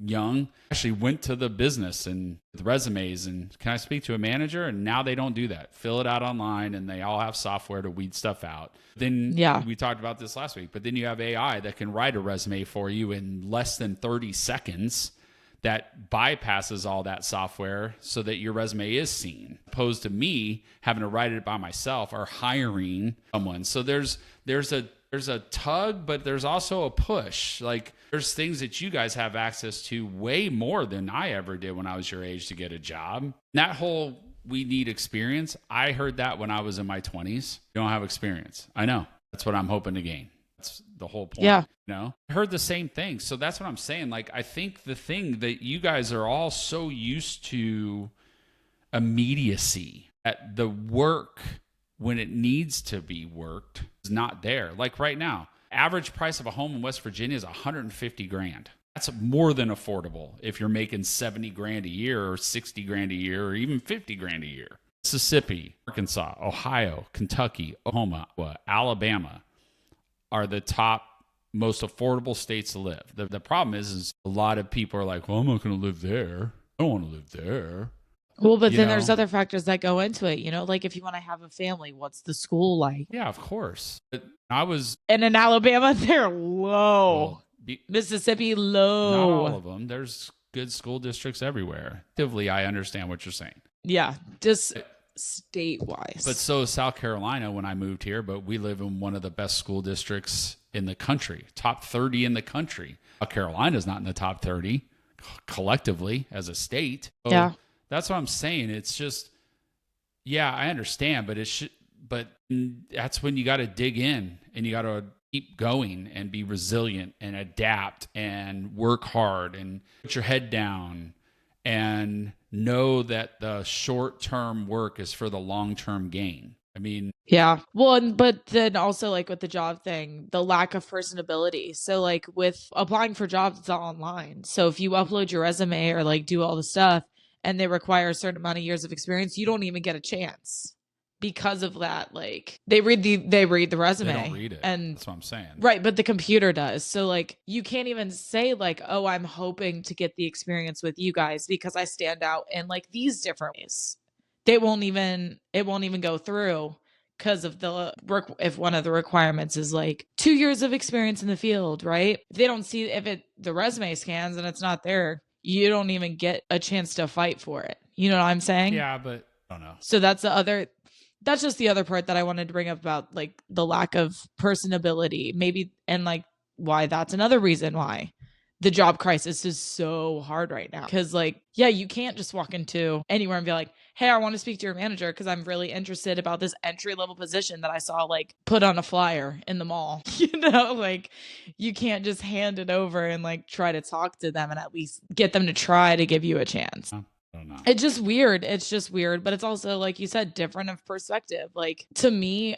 young, I actually went to the business and with resumes and can I speak to a manager? And now they don't do that. Fill it out online and they all have software to weed stuff out. Then we talked about this last week, but then you have AI that can write a resume for you in less than 30 seconds that bypasses all that software so that your resume is seen, opposed to me having to write it by myself or hiring someone. So there's a tug, but there's also a push. Like there's things that you guys have access to way more than I ever did when I was your age to get a job. That whole we need experience, I heard that when I was in my 20s. You don't have experience. I know. That's what I'm hoping to gain. That's the whole point. Yeah. You know? I heard the same thing. So that's what I'm saying. Like, I think the thing that you guys are all so used to immediacy at the work when it needs to be worked is not there. Like right now, average price of a home in West Virginia is 150 grand. That's more than affordable if you're making 70 grand a year or 60 grand a year or even 50 grand a year. Mississippi, Arkansas, Ohio, Kentucky, Oklahoma, Alabama are the top most affordable states to live. The problem is a lot of people are like, well, I'm not going to live there. I don't want to live there. Well, but then there's other factors that go into it, like if you want to have a family, what's the school like? Yeah, of course. But I was... And in Alabama, they're low. Mississippi, low. Not all of them. There's good school districts everywhere. Actively, I understand what you're saying. Yeah, just state-wise. But so is South Carolina when I moved here, but we live in one of the best school districts in the country, top 30 in the country. South Carolina's not in the top 30 collectively as a state. So yeah. That's what I'm saying. It's just, yeah, I understand, but that's when you got to dig in and you got to keep going and be resilient and adapt and work hard and put your head down and know that the short-term work is for the long-term gain. I mean, yeah. Well, but then also like with the job thing, the lack of personability. So like with applying for jobs, it's all online. So if you upload your resume or like do all the stuff and they require a certain amount of years of experience, you don't even get a chance because of that. Like they read the resume. They don't read it. And that's what I'm saying. Right. But the computer does. So like you can't even say like, oh, I'm hoping to get the experience with you guys because I stand out in like these different ways. It won't even go through because of the work. If one of the requirements is like 2 years of experience in the field, right? If they don't see the resume scans and it's not there, you don't even get a chance to fight for it. You know what I'm saying? Yeah, but I don't know. So that's just the other part that I wanted to bring up about like the lack of personability, maybe, and like why that's another reason why the job crisis is so hard right now. Because like, yeah, you can't just walk into anywhere and be like, hey, I want to speak to your manager because I'm really interested about this entry level position that I saw like put on a flyer in the mall. Like you can't just hand it over and like try to talk to them and at least get them to try to give you a chance. I don't going on. It's just weird. But it's also, like you said, different of perspective. Like, to me,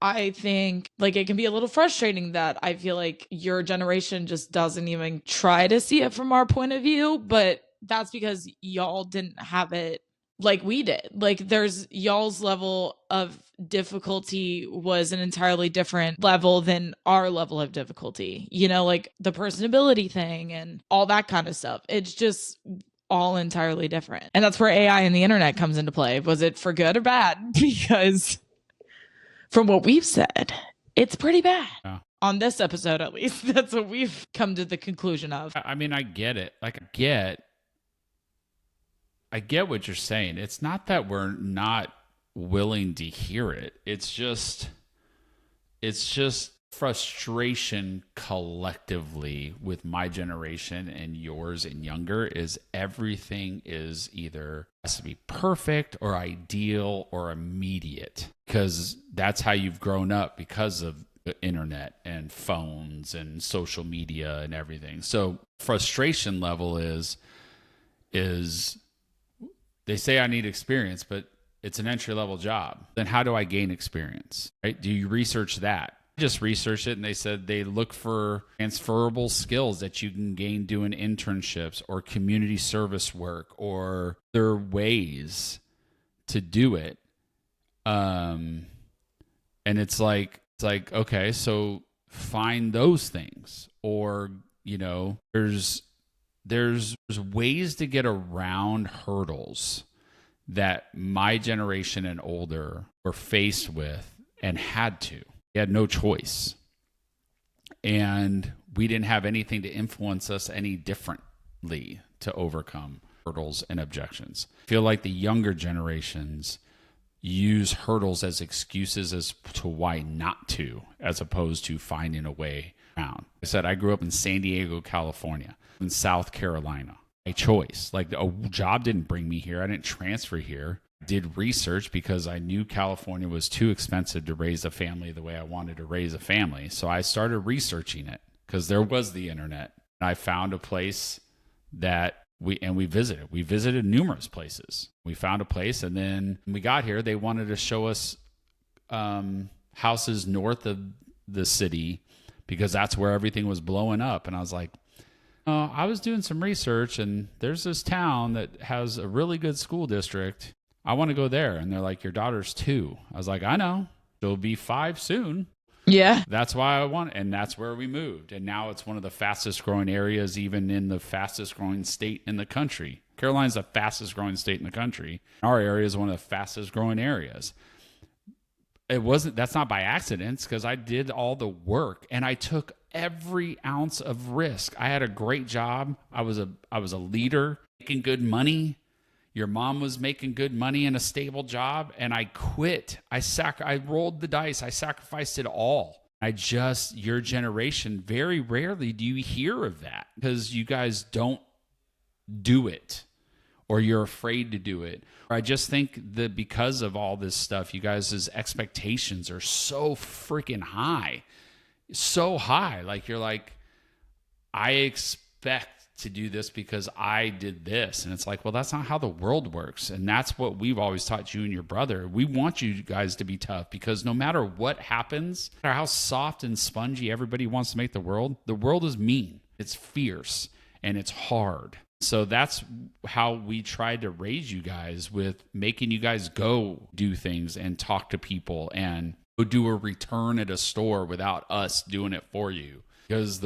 I think like it can be a little frustrating that I feel like your generation just doesn't even try to see it from our point of view, but that's because y'all didn't have it like we did. Like, there's y'all's level of difficulty was an entirely different level than our level of difficulty, like the personability thing and all that kind of stuff. It's just all entirely different. And that's where AI and the internet comes into play. Was it for good or bad? Because from what we've said, it's pretty bad. Yeah. On this episode, at least. That's what we've come to the conclusion of. I mean, I get it. Like, I get what you're saying. It's not that we're not willing to hear it. It's just frustration collectively with my generation and yours and younger is everything is either has to be perfect or ideal or immediate, because that's how you've grown up because of the internet and phones and social media and everything. So frustration level is they say I need experience, but it's an entry level job. Then how do I gain experience? Right? Do you research that? Just researched it, and they said they look for transferable skills that you can gain doing internships or community service work, or there are ways to do it. And it's like okay, so find those things, or there's ways to get around hurdles that my generation and older were faced with and had to. We had no choice. And we didn't have anything to influence us any differently to overcome hurdles and objections. I feel like the younger generations use hurdles as excuses as to why not to, as opposed to finding a way around. I said I grew up in San Diego, California, in South Carolina. By choice. Like, a job didn't bring me here. I didn't transfer here. Did research because I knew California was too expensive to raise a family the way I wanted to raise a family. So I started researching it because there was the internet. And I found a place that we visited. We visited numerous places. We found a place, and then when we got here, they wanted to show us houses north of the city because that's where everything was blowing up. And I was like, I was doing some research, and there's this town that has a really good school district. I want to go there. And they're like, your daughter's 2. I was like, I know. She'll be 5 soon. Yeah. That's why I want, and that's where we moved. And now it's one of the fastest growing areas, even in the fastest growing state in the country. Carolina's the fastest growing state in the country. Our area is one of the fastest growing areas. That's not by accident, because I did all the work and I took every ounce of risk. I had a great job. I was a leader, making good money. Your mom was making good money in a stable job, and I quit. I rolled the dice. I sacrificed it all. Your generation, very rarely do you hear of that because you guys don't do it, or you're afraid to do it. Or I just think that because of all this stuff, you guys' expectations are so freaking high. So high. Like, you're like, I expect to do this because I did this. And it's like, well, that's not how the world works. And that's what we've always taught you and your brother. We want you guys to be tough, because no matter what happens, no matter how soft and spongy everybody wants to make the world is mean. It's fierce and it's hard. So that's how we tried to raise you guys, with making you guys go do things and talk to people and go do a return at a store without us doing it for you. Because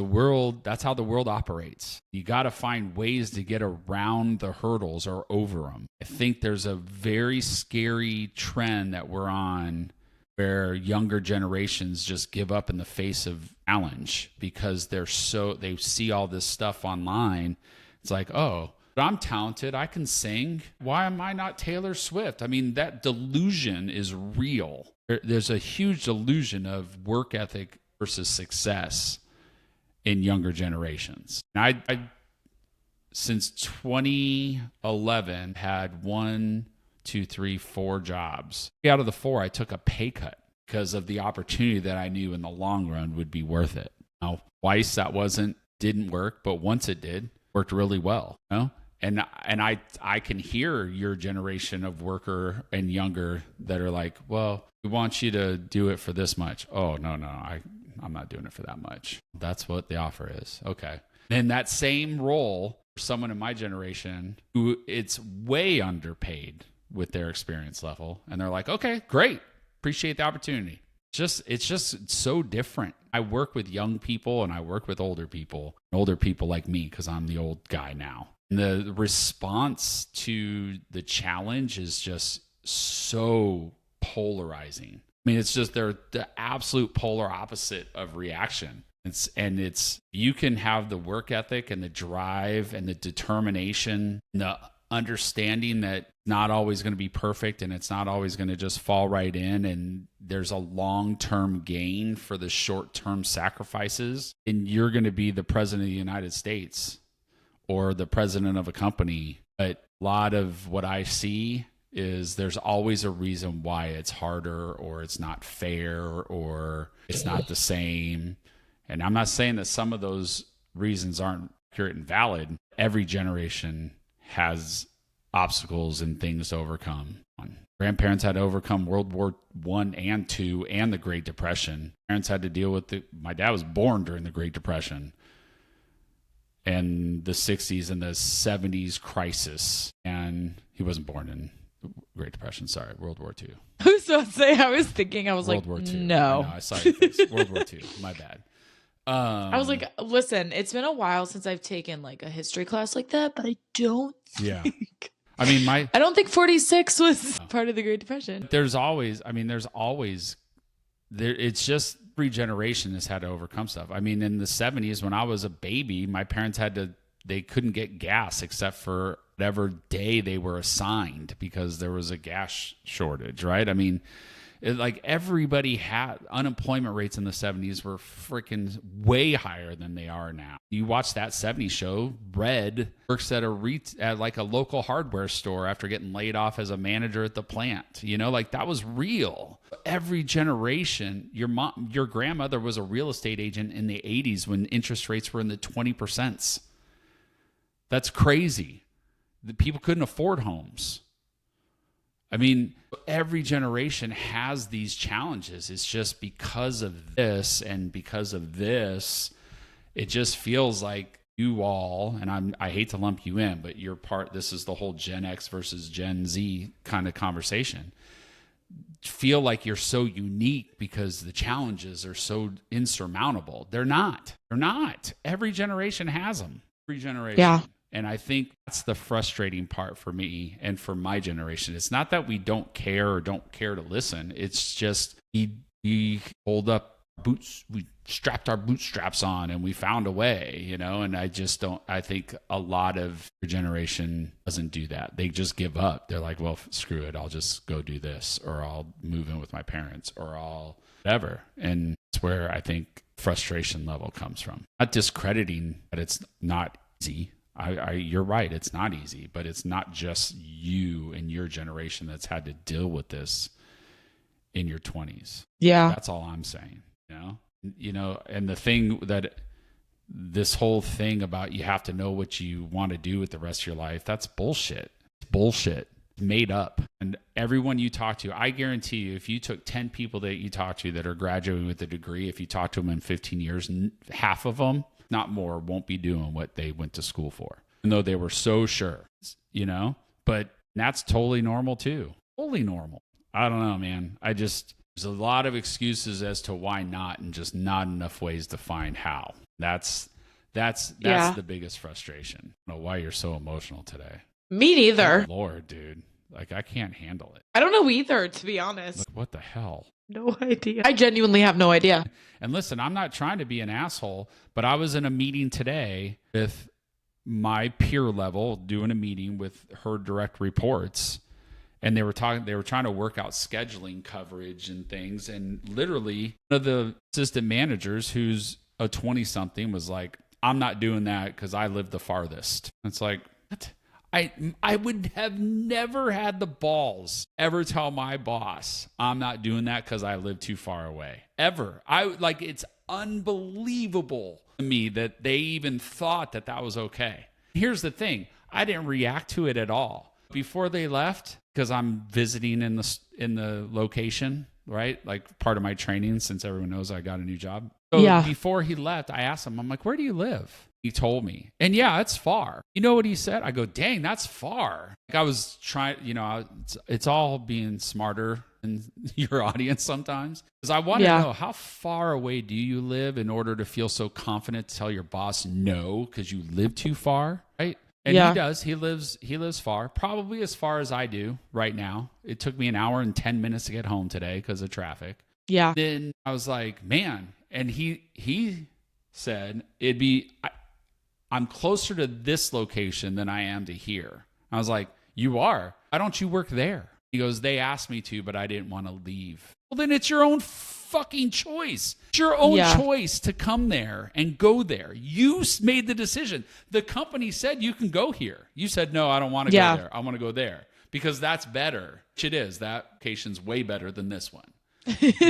that's how the world operates. You got to find ways to get around the hurdles or over them. I think there's a very scary trend that we're on, where younger generations just give up in the face of challenge because they see all this stuff online. It's like, oh, but I'm talented. I can sing. Why am I not Taylor Swift? I mean, that delusion is real. There's a huge delusion of work ethic versus success in younger generations. And I since 2011 had 4 jobs. 3 out of the 4, I took a pay cut because of the opportunity that I knew in the long run would be worth it. Now, twice that didn't work, but once it did, worked really well. And I can hear your generation of worker and younger that are like, well, we want you to do it for this much. Oh, no, I'm not doing it for that much. That's what the offer is. Okay. Then that same role for someone in my generation who it's way underpaid with their experience level. And they're like, okay, great. Appreciate the opportunity. It's just so different. I work with young people and I work with older people like me, because I'm the old guy now. And the response to the challenge is just so polarizing. I mean, it's just they're the absolute polar opposite of reaction. It's you can have the work ethic and the drive and the determination, and the understanding that not always going to be perfect and it's not always going to just fall right in, and there's a long-term gain for the short-term sacrifices, and you're going to be the president of the United States or the president of a company. But a lot of what I see is there's always a reason why it's harder, or it's not fair, or it's not the same. And I'm not saying that some of those reasons aren't accurate and valid. Every generation has obstacles and things to overcome. Grandparents had to overcome World War I and II and the Great Depression. Parents had to deal with my dad was born during the Great Depression and the 60s and the 70s crisis. And he wasn't born in the Great Depression. Sorry, World War II. I was about to say, I was thinking, I was World like, War II. no. I saw your face. World War II. My bad. I was like, listen, it's been a while since I've taken like a history class like that, but I don't think. I mean, I don't think 46 was part of the Great Depression. It's just every generation has had to overcome stuff. I mean, in the 70s, when I was a baby, my parents they couldn't get gas except for whatever day they were assigned because there was a gas shortage, right? I mean, everybody had unemployment rates in the 70s were freaking way higher than they are now. You watch that 70s show, Red works at a local hardware store after getting laid off as a manager at the plant. That was real. Every generation, your grandmother was a real estate agent in the 80s when interest rates were in the 20%. That's crazy. The people couldn't afford homes. I mean, every generation has these challenges. It's just because of this and because of this, it just feels like you all, and I hate to lump you in, but this is the whole Gen X versus Gen Z kind of conversation. Feel like you're so unique because the challenges are so insurmountable. They're not. Every generation has them. Every generation. Yeah. And I think that's the frustrating part for me and for my generation. It's not that we don't care or don't care to listen. It's just we hold up boots, we strapped our bootstraps on and we found a way, and I think a lot of your generation doesn't do that. They just give up. They're like, well, screw it. I'll just go do this, or I'll move in with my parents, or I'll whatever. And it's where I think frustration level comes from. Not discrediting that it's not easy. You're right. It's not easy, but it's not just you and your generation that's had to deal with this in your 20s. Yeah. That's all I'm saying, and the thing that this whole thing about you have to know what you want to do with the rest of your life, that's bullshit. It's bullshit. It's made up. And everyone you talk to, I guarantee you, if you took 10 people that you talk to that are graduating with a degree, if you talk to them in 15 years, half of them, not more, won't be doing what they went to school for, even though they were so sure, but that's totally normal too. Totally normal. I don't know, man. There's a lot of excuses as to why not, and just not enough ways to find how. That's the biggest frustration. I don't know why you're so emotional today. Me neither. Oh, Lord, dude. I can't handle it. I don't know either, to be honest. What the hell? No idea. I genuinely have no idea. And listen, I'm not trying to be an asshole, but I was in a meeting today with my peer level, doing a meeting with her direct reports, and they were trying to work out scheduling coverage and things. And literally one of the assistant managers, who's a 20-something, was like, I'm not doing that because I live the farthest. It's like, what? I would have never had the balls ever tell my boss I'm not doing that because I live too far away. Ever. It's unbelievable to me that they even thought that was okay. Here's the thing. I didn't react to it at all. Before they left, because I'm visiting in the location, right? Like part of my training, since everyone knows I got a new job. So before he left, I asked him, I'm like, where do you live? He told me. And yeah, it's far. You know what he said? I go, dang, that's far. Like I was trying, it's all being smarter than your audience sometimes. Because I want to know, how far away do you live in order to feel so confident to tell your boss no because you live too far, right? And he does. He lives far, probably as far as I do right now. It took me an hour and 10 minutes to get home today because of traffic. Yeah. Then I was like, man. And he said, I'm closer to this location than I am to here. I was like, you are? Why don't you work there? He goes, they asked me to, but I didn't want to leave. Well, then it's your own fucking choice. It's your own choice to come there and go there. You made the decision. The company said you can go here. You said, no, I don't want to go there. I want to go there because that's better. Which it is. That location's way better than this one.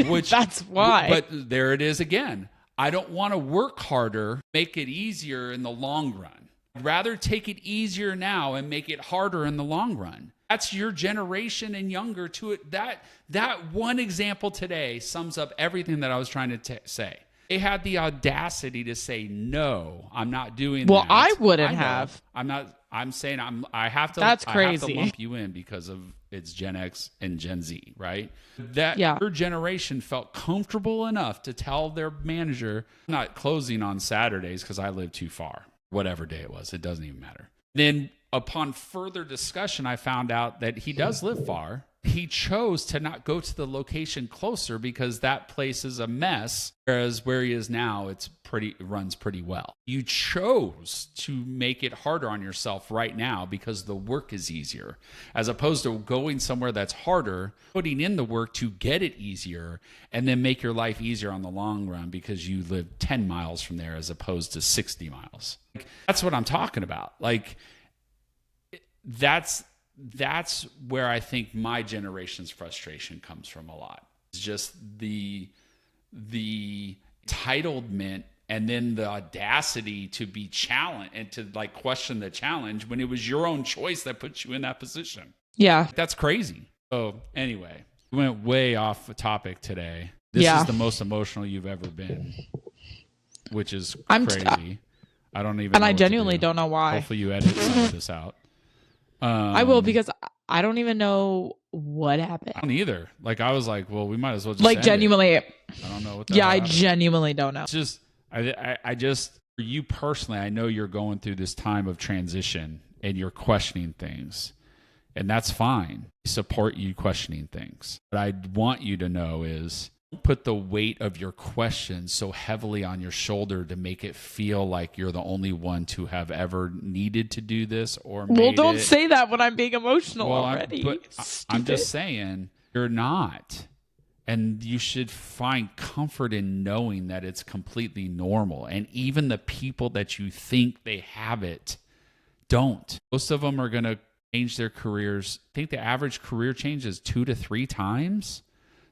Which that's why. But there it is again. I don't want to work harder, make it easier in the long run. I'd rather take it easier now and make it harder in the long run. That's your generation and younger to it. That one example today sums up everything that I was trying to say. They had the audacity to say, no, I'm not doing that. Well, I wouldn't have. I'm saying I have to. That's crazy. I have to lump you in because of it's Gen X and Gen Z, right? That your generation felt comfortable enough to tell their manager, I'm not closing on Saturdays because I live too far. Whatever day it was, it doesn't even matter. Then upon further discussion, I found out that he does live far. He chose to not go to the location closer because that place is a mess, whereas where he is now, it runs pretty well. You chose to make it harder on yourself right now because the work is easier, as opposed to going somewhere that's harder, putting in the work to get it easier, and then make your life easier on the long run because you live 10 miles from there as opposed to 60 miles. That's what I'm talking about. Like, that's where I think my generation's frustration comes from a lot. It's just the entitlement and then the audacity to be challenged and to like question the challenge when it was your own choice that put you in that position. Yeah. That's crazy. So anyway, we went way off the topic today. This is the most emotional you've ever been, which is crazy. I don't even know I genuinely don't know why. Hopefully you edit some of this out. I will, because I don't even know what happened. I don't either. Like, I was like, well, we might as well just like genuinely end it. I don't know what that I genuinely don't know. It's just I just, for you personally, I know you're going through this time of transition and you're questioning things, and that's fine. I support you questioning things. What I want you to know is, don't put the weight of your questions so heavily on your shoulder to make it feel like you're the only one to have ever needed to do this or made Well, don't say that when I'm being emotional already. I'm just saying, you're not. And you should find comfort in knowing that it's completely normal. And even the people that you think they have it don't. Most of them are going to change their careers. I think the average career change is 2 to 3 times.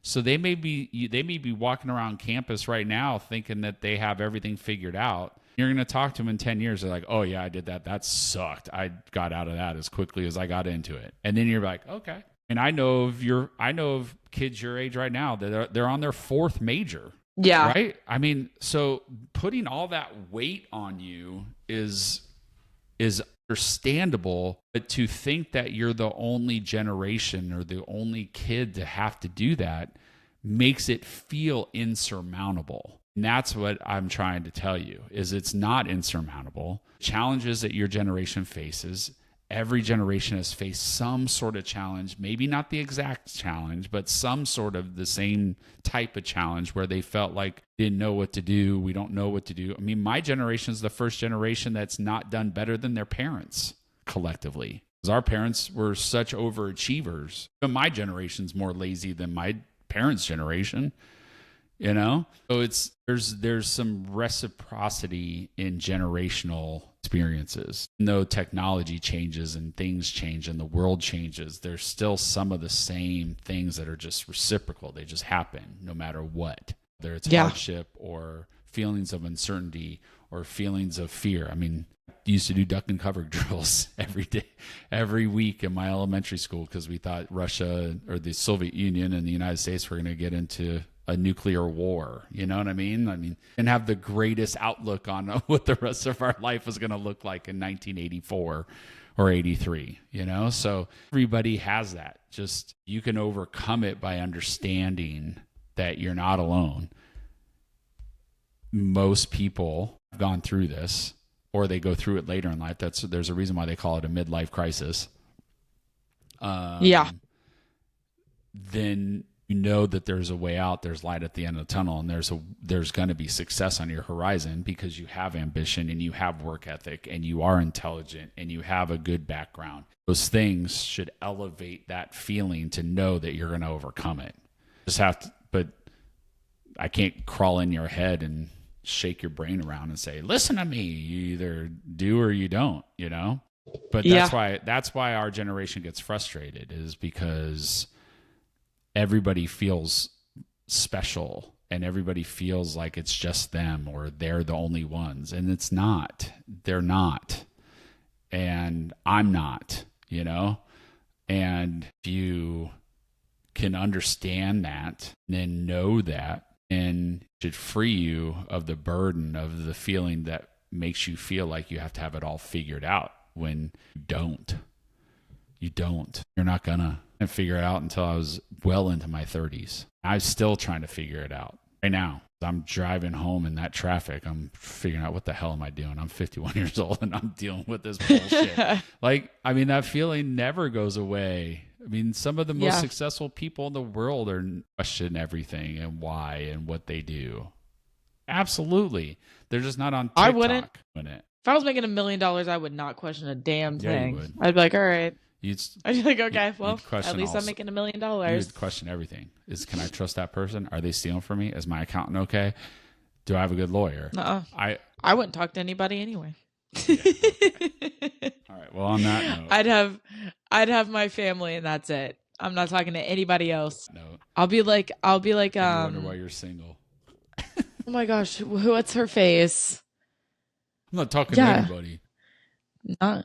So they may be walking around campus right now thinking that they have everything figured out. You're going to talk to them in 10 years. They're like, oh, yeah, I did that. That sucked. I got out of that as quickly as I got into it. And then you're like, okay. And I know of kids your age right now that they're on their 4th major. Yeah. Right? I mean, so putting all that weight on you is understandable, but to think that you're the only generation or the only kid to have to do that makes it feel insurmountable. And that's what I'm trying to tell you, is it's not insurmountable. Challenges that your generation faces, every generation has faced some sort of challenge, maybe not the exact challenge, but some sort of the same type of challenge where they felt like they didn't know what to do. We don't know what to do. I mean, my generation is the first generation that's not done better than their parents collectively. Because our parents were such overachievers. But my generation's more lazy than my parents' generation. You know, so there's some reciprocity in generational experiences. Though technology changes and things change and the world changes, there's still some of the same things that are just reciprocal. They just happen no matter what, whether it's hardship or feelings of uncertainty or feelings of fear. I mean, I used to do duck and cover drills every day, every week in my elementary school because we thought Russia or the Soviet Union and the United States were going to get into a nuclear war. You know what I mean? And have the greatest outlook on what the rest of our life was going to look like in 1984 or 83, you know? So everybody has that. Just you can overcome it by understanding that you're not alone. Most people have gone through this, or they go through it later in life. There's a reason why they call it a midlife crisis. Then you know that there's a way out, there's light at the end of the tunnel, and there's going to be success on your horizon because you have ambition and you have work ethic and you are intelligent and you have a good background. Those things should elevate that feeling to know that you're going to overcome it. Just have to, but I can't crawl in your head and shake your brain around and say, listen to me, you either do or you don't, you know? But that's why our generation gets frustrated, is because everybody feels special and everybody feels like it's just them or they're the only ones. And it's not. They're not. And I'm not, you know? And if you can understand that and then know that, and it should free you of the burden of the feeling that makes you feel like you have to have it all figured out when you don't. You don't. You're not gonna figure it out until I was well into my 30s. I'm still trying to figure it out right now. I'm driving home in that traffic. I'm figuring out what the hell am I doing? I'm 51 years old and I'm dealing with this bullshit. That feeling never goes away. I mean, some of the most successful people in the world are questioning everything and why and what they do. Absolutely. They're just not on TikTok. I wouldn't. If I was making $1 million, I would not question a damn thing. You would. I'd be like, all right. I'd be like, okay, well, at least I'm making $1 million. You'd question everything. Can I trust that person? Are they stealing from me? Is my accountant okay? Do I have a good lawyer? I wouldn't talk to anybody anyway. Yeah, okay. All right. Well, on that note, I'd have my family and that's it. I'm not talking to anybody else. No. I'll be like, I wonder why you're single. Oh my gosh, what's her face? I'm not talking to anybody.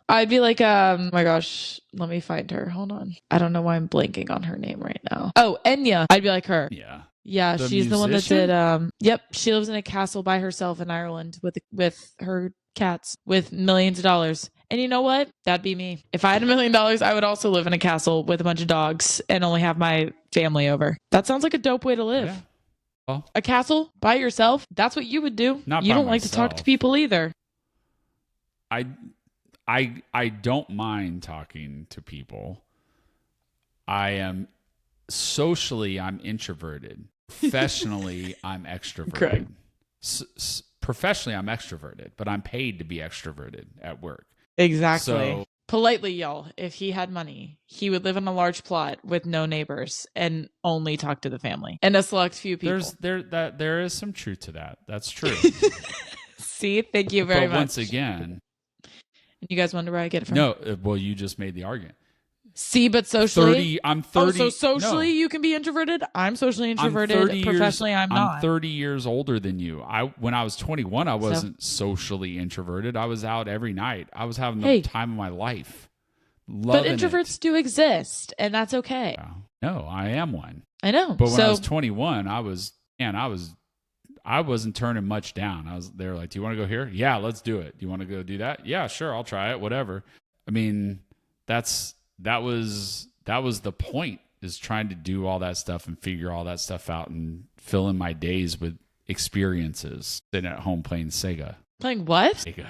I'd be like, oh my gosh, let me find her. Hold on. I don't know why I'm blanking on her name right now. Oh, Enya. I'd be like her. Yeah. Yeah, she's the one that did, yep, she lives in a castle by herself in Ireland with her cats with millions of dollars. And you know what? That'd be me. If I had $1 million, I would also live in a castle with a bunch of dogs and only have my family over. That sounds like a dope way to live. Yeah. Well, a castle by yourself? That's what you would do. Not you by don't like myself. to talk to people either. I don't mind talking to people. Socially, I'm introverted. Professionally, I'm extroverted. Correct. Professionally, I'm extroverted, but I'm paid to be extroverted at work. Exactly. So, politely, y'all, if he had money, he would live in a large plot with no neighbors and only talk to the family and a select few people. There is some truth to that. That's true. See, thank you very much. But once again, you guys wonder where I get it from? No, well, you just made the argument. See, but socially, I'm 30. Oh, so socially, you can be introverted. I'm socially introverted. Professionally, I'm not. I'm 30 years older than you. When I was 21, I wasn't socially introverted. I was out every night. I was having the time of my life. But introverts do exist, and that's okay. No, I am one. I know. But when I was 21, I wasn't turning much down. They were like, "Do you want to go here? Yeah, let's do it. Do you want to go do that? Yeah, sure, I'll try it. Whatever." I mean, that was the point, is trying to do all that stuff and figure all that stuff out and fill in my days with experiences. Sitting at home playing Sega. Playing what? Sega.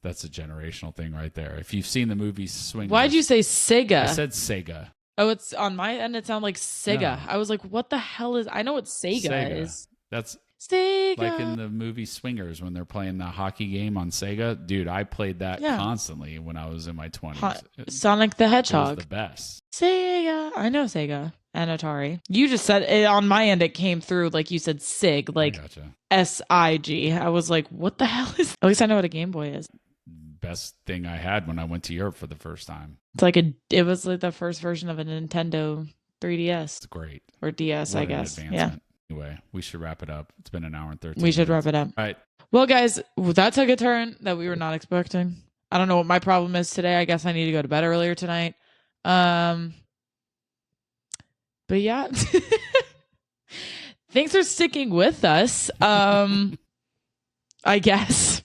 That's a generational thing right there. If you've seen the movie Swingers. Why'd you say Sega? I said Sega. Oh, it's on my end. It sounded like Sega. No. I was like, what the hell is... I know what Sega is. That's Sega. Like in the movie Swingers when they're playing the hockey game on Sega. Dude, I played that constantly when I was in my 20s. Sonic the Hedgehog. It was the best. Sega. I know Sega and Atari. You just said it on my end. It came through like you said SIG, like SIG. I was like, what the hell is... At least I know what a Game Boy is. Best thing I had when I went to Europe for the first time. It's like it was like the first version of a Nintendo 3DS. It's great. Or DS, I guess. Yeah. Anyway, we should wrap it up. It's been an hour and 13 We should wrap it up. All right. Well, guys, that took a turn that we were not expecting. I don't know what my problem is today. I guess I need to go to bed earlier tonight. But yeah. Thanks for sticking with us. I guess.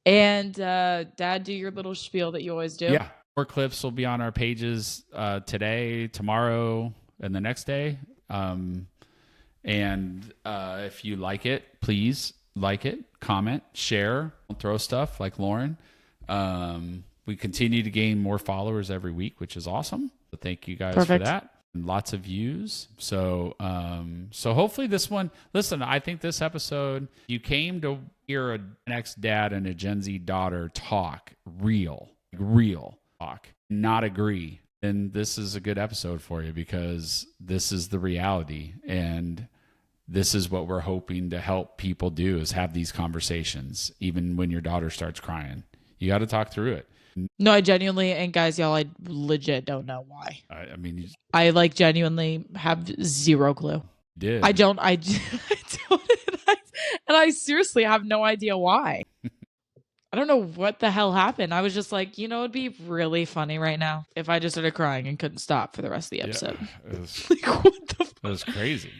And Dad, do your little spiel that you always do. Yeah. More clips will be on our pages today, tomorrow, and the next day. And if you like it, please like it, comment, share, throw stuff like Lauren. We continue to gain more followers every week, which is awesome. So thank you guys for that. And lots of views. So hopefully this one, listen, I think this episode, you came to hear a Gen X dad and a Gen Z daughter talk real talk, not agree. And this is a good episode for you because this is the reality. And this is what we're hoping to help people do is have these conversations, even when your daughter starts crying. You got to talk through it. No, I genuinely, and guys, y'all, I legit don't know why. I mean, I like genuinely have zero clue. Did I don't, and I seriously have no idea why. I don't know what the hell happened. I was just like, it'd be really funny right now if I just started crying and couldn't stop for the rest of the episode. Yeah, it was, like, what the fuck? It was crazy.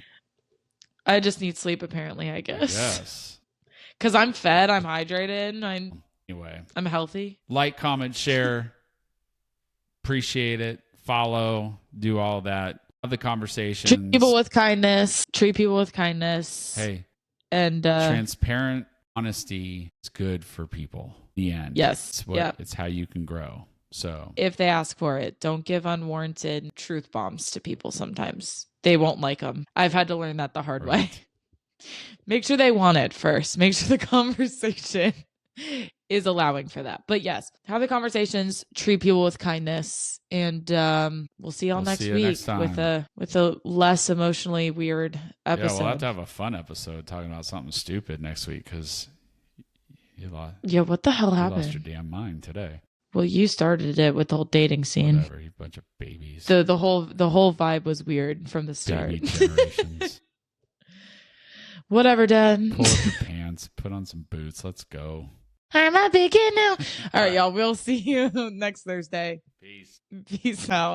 I just need sleep, apparently, I guess. Yes. Because I'm fed, I'm hydrated, Anyway, I'm healthy. Like, comment, share. Appreciate it. Follow. Do all that. Have the conversations. Treat people with kindness. Hey. And transparent honesty is good for people. The end. Yes. It's how you can grow. So if they ask for it, don't give unwarranted truth bombs to people sometimes. They won't like them. I've had to learn that the hard way. Make sure they want it first. Make sure the conversation is allowing for that. But yes, have the conversations, treat people with kindness, and we'll see y'all next week with a less emotionally weird episode. Yeah, we'll have to have a fun episode talking about something stupid next week because you lost. Yeah, what the hell happened? You lost your damn mind today. Well, you started it with the whole dating scene. Whatever, you bunch of babies. The whole vibe was weird from the start. Baby generations. Whatever, Dad. Pull up your pants, put on some boots. Let's go. I'm a big now. All right, y'all. We'll see you next Thursday. Peace. Peace out.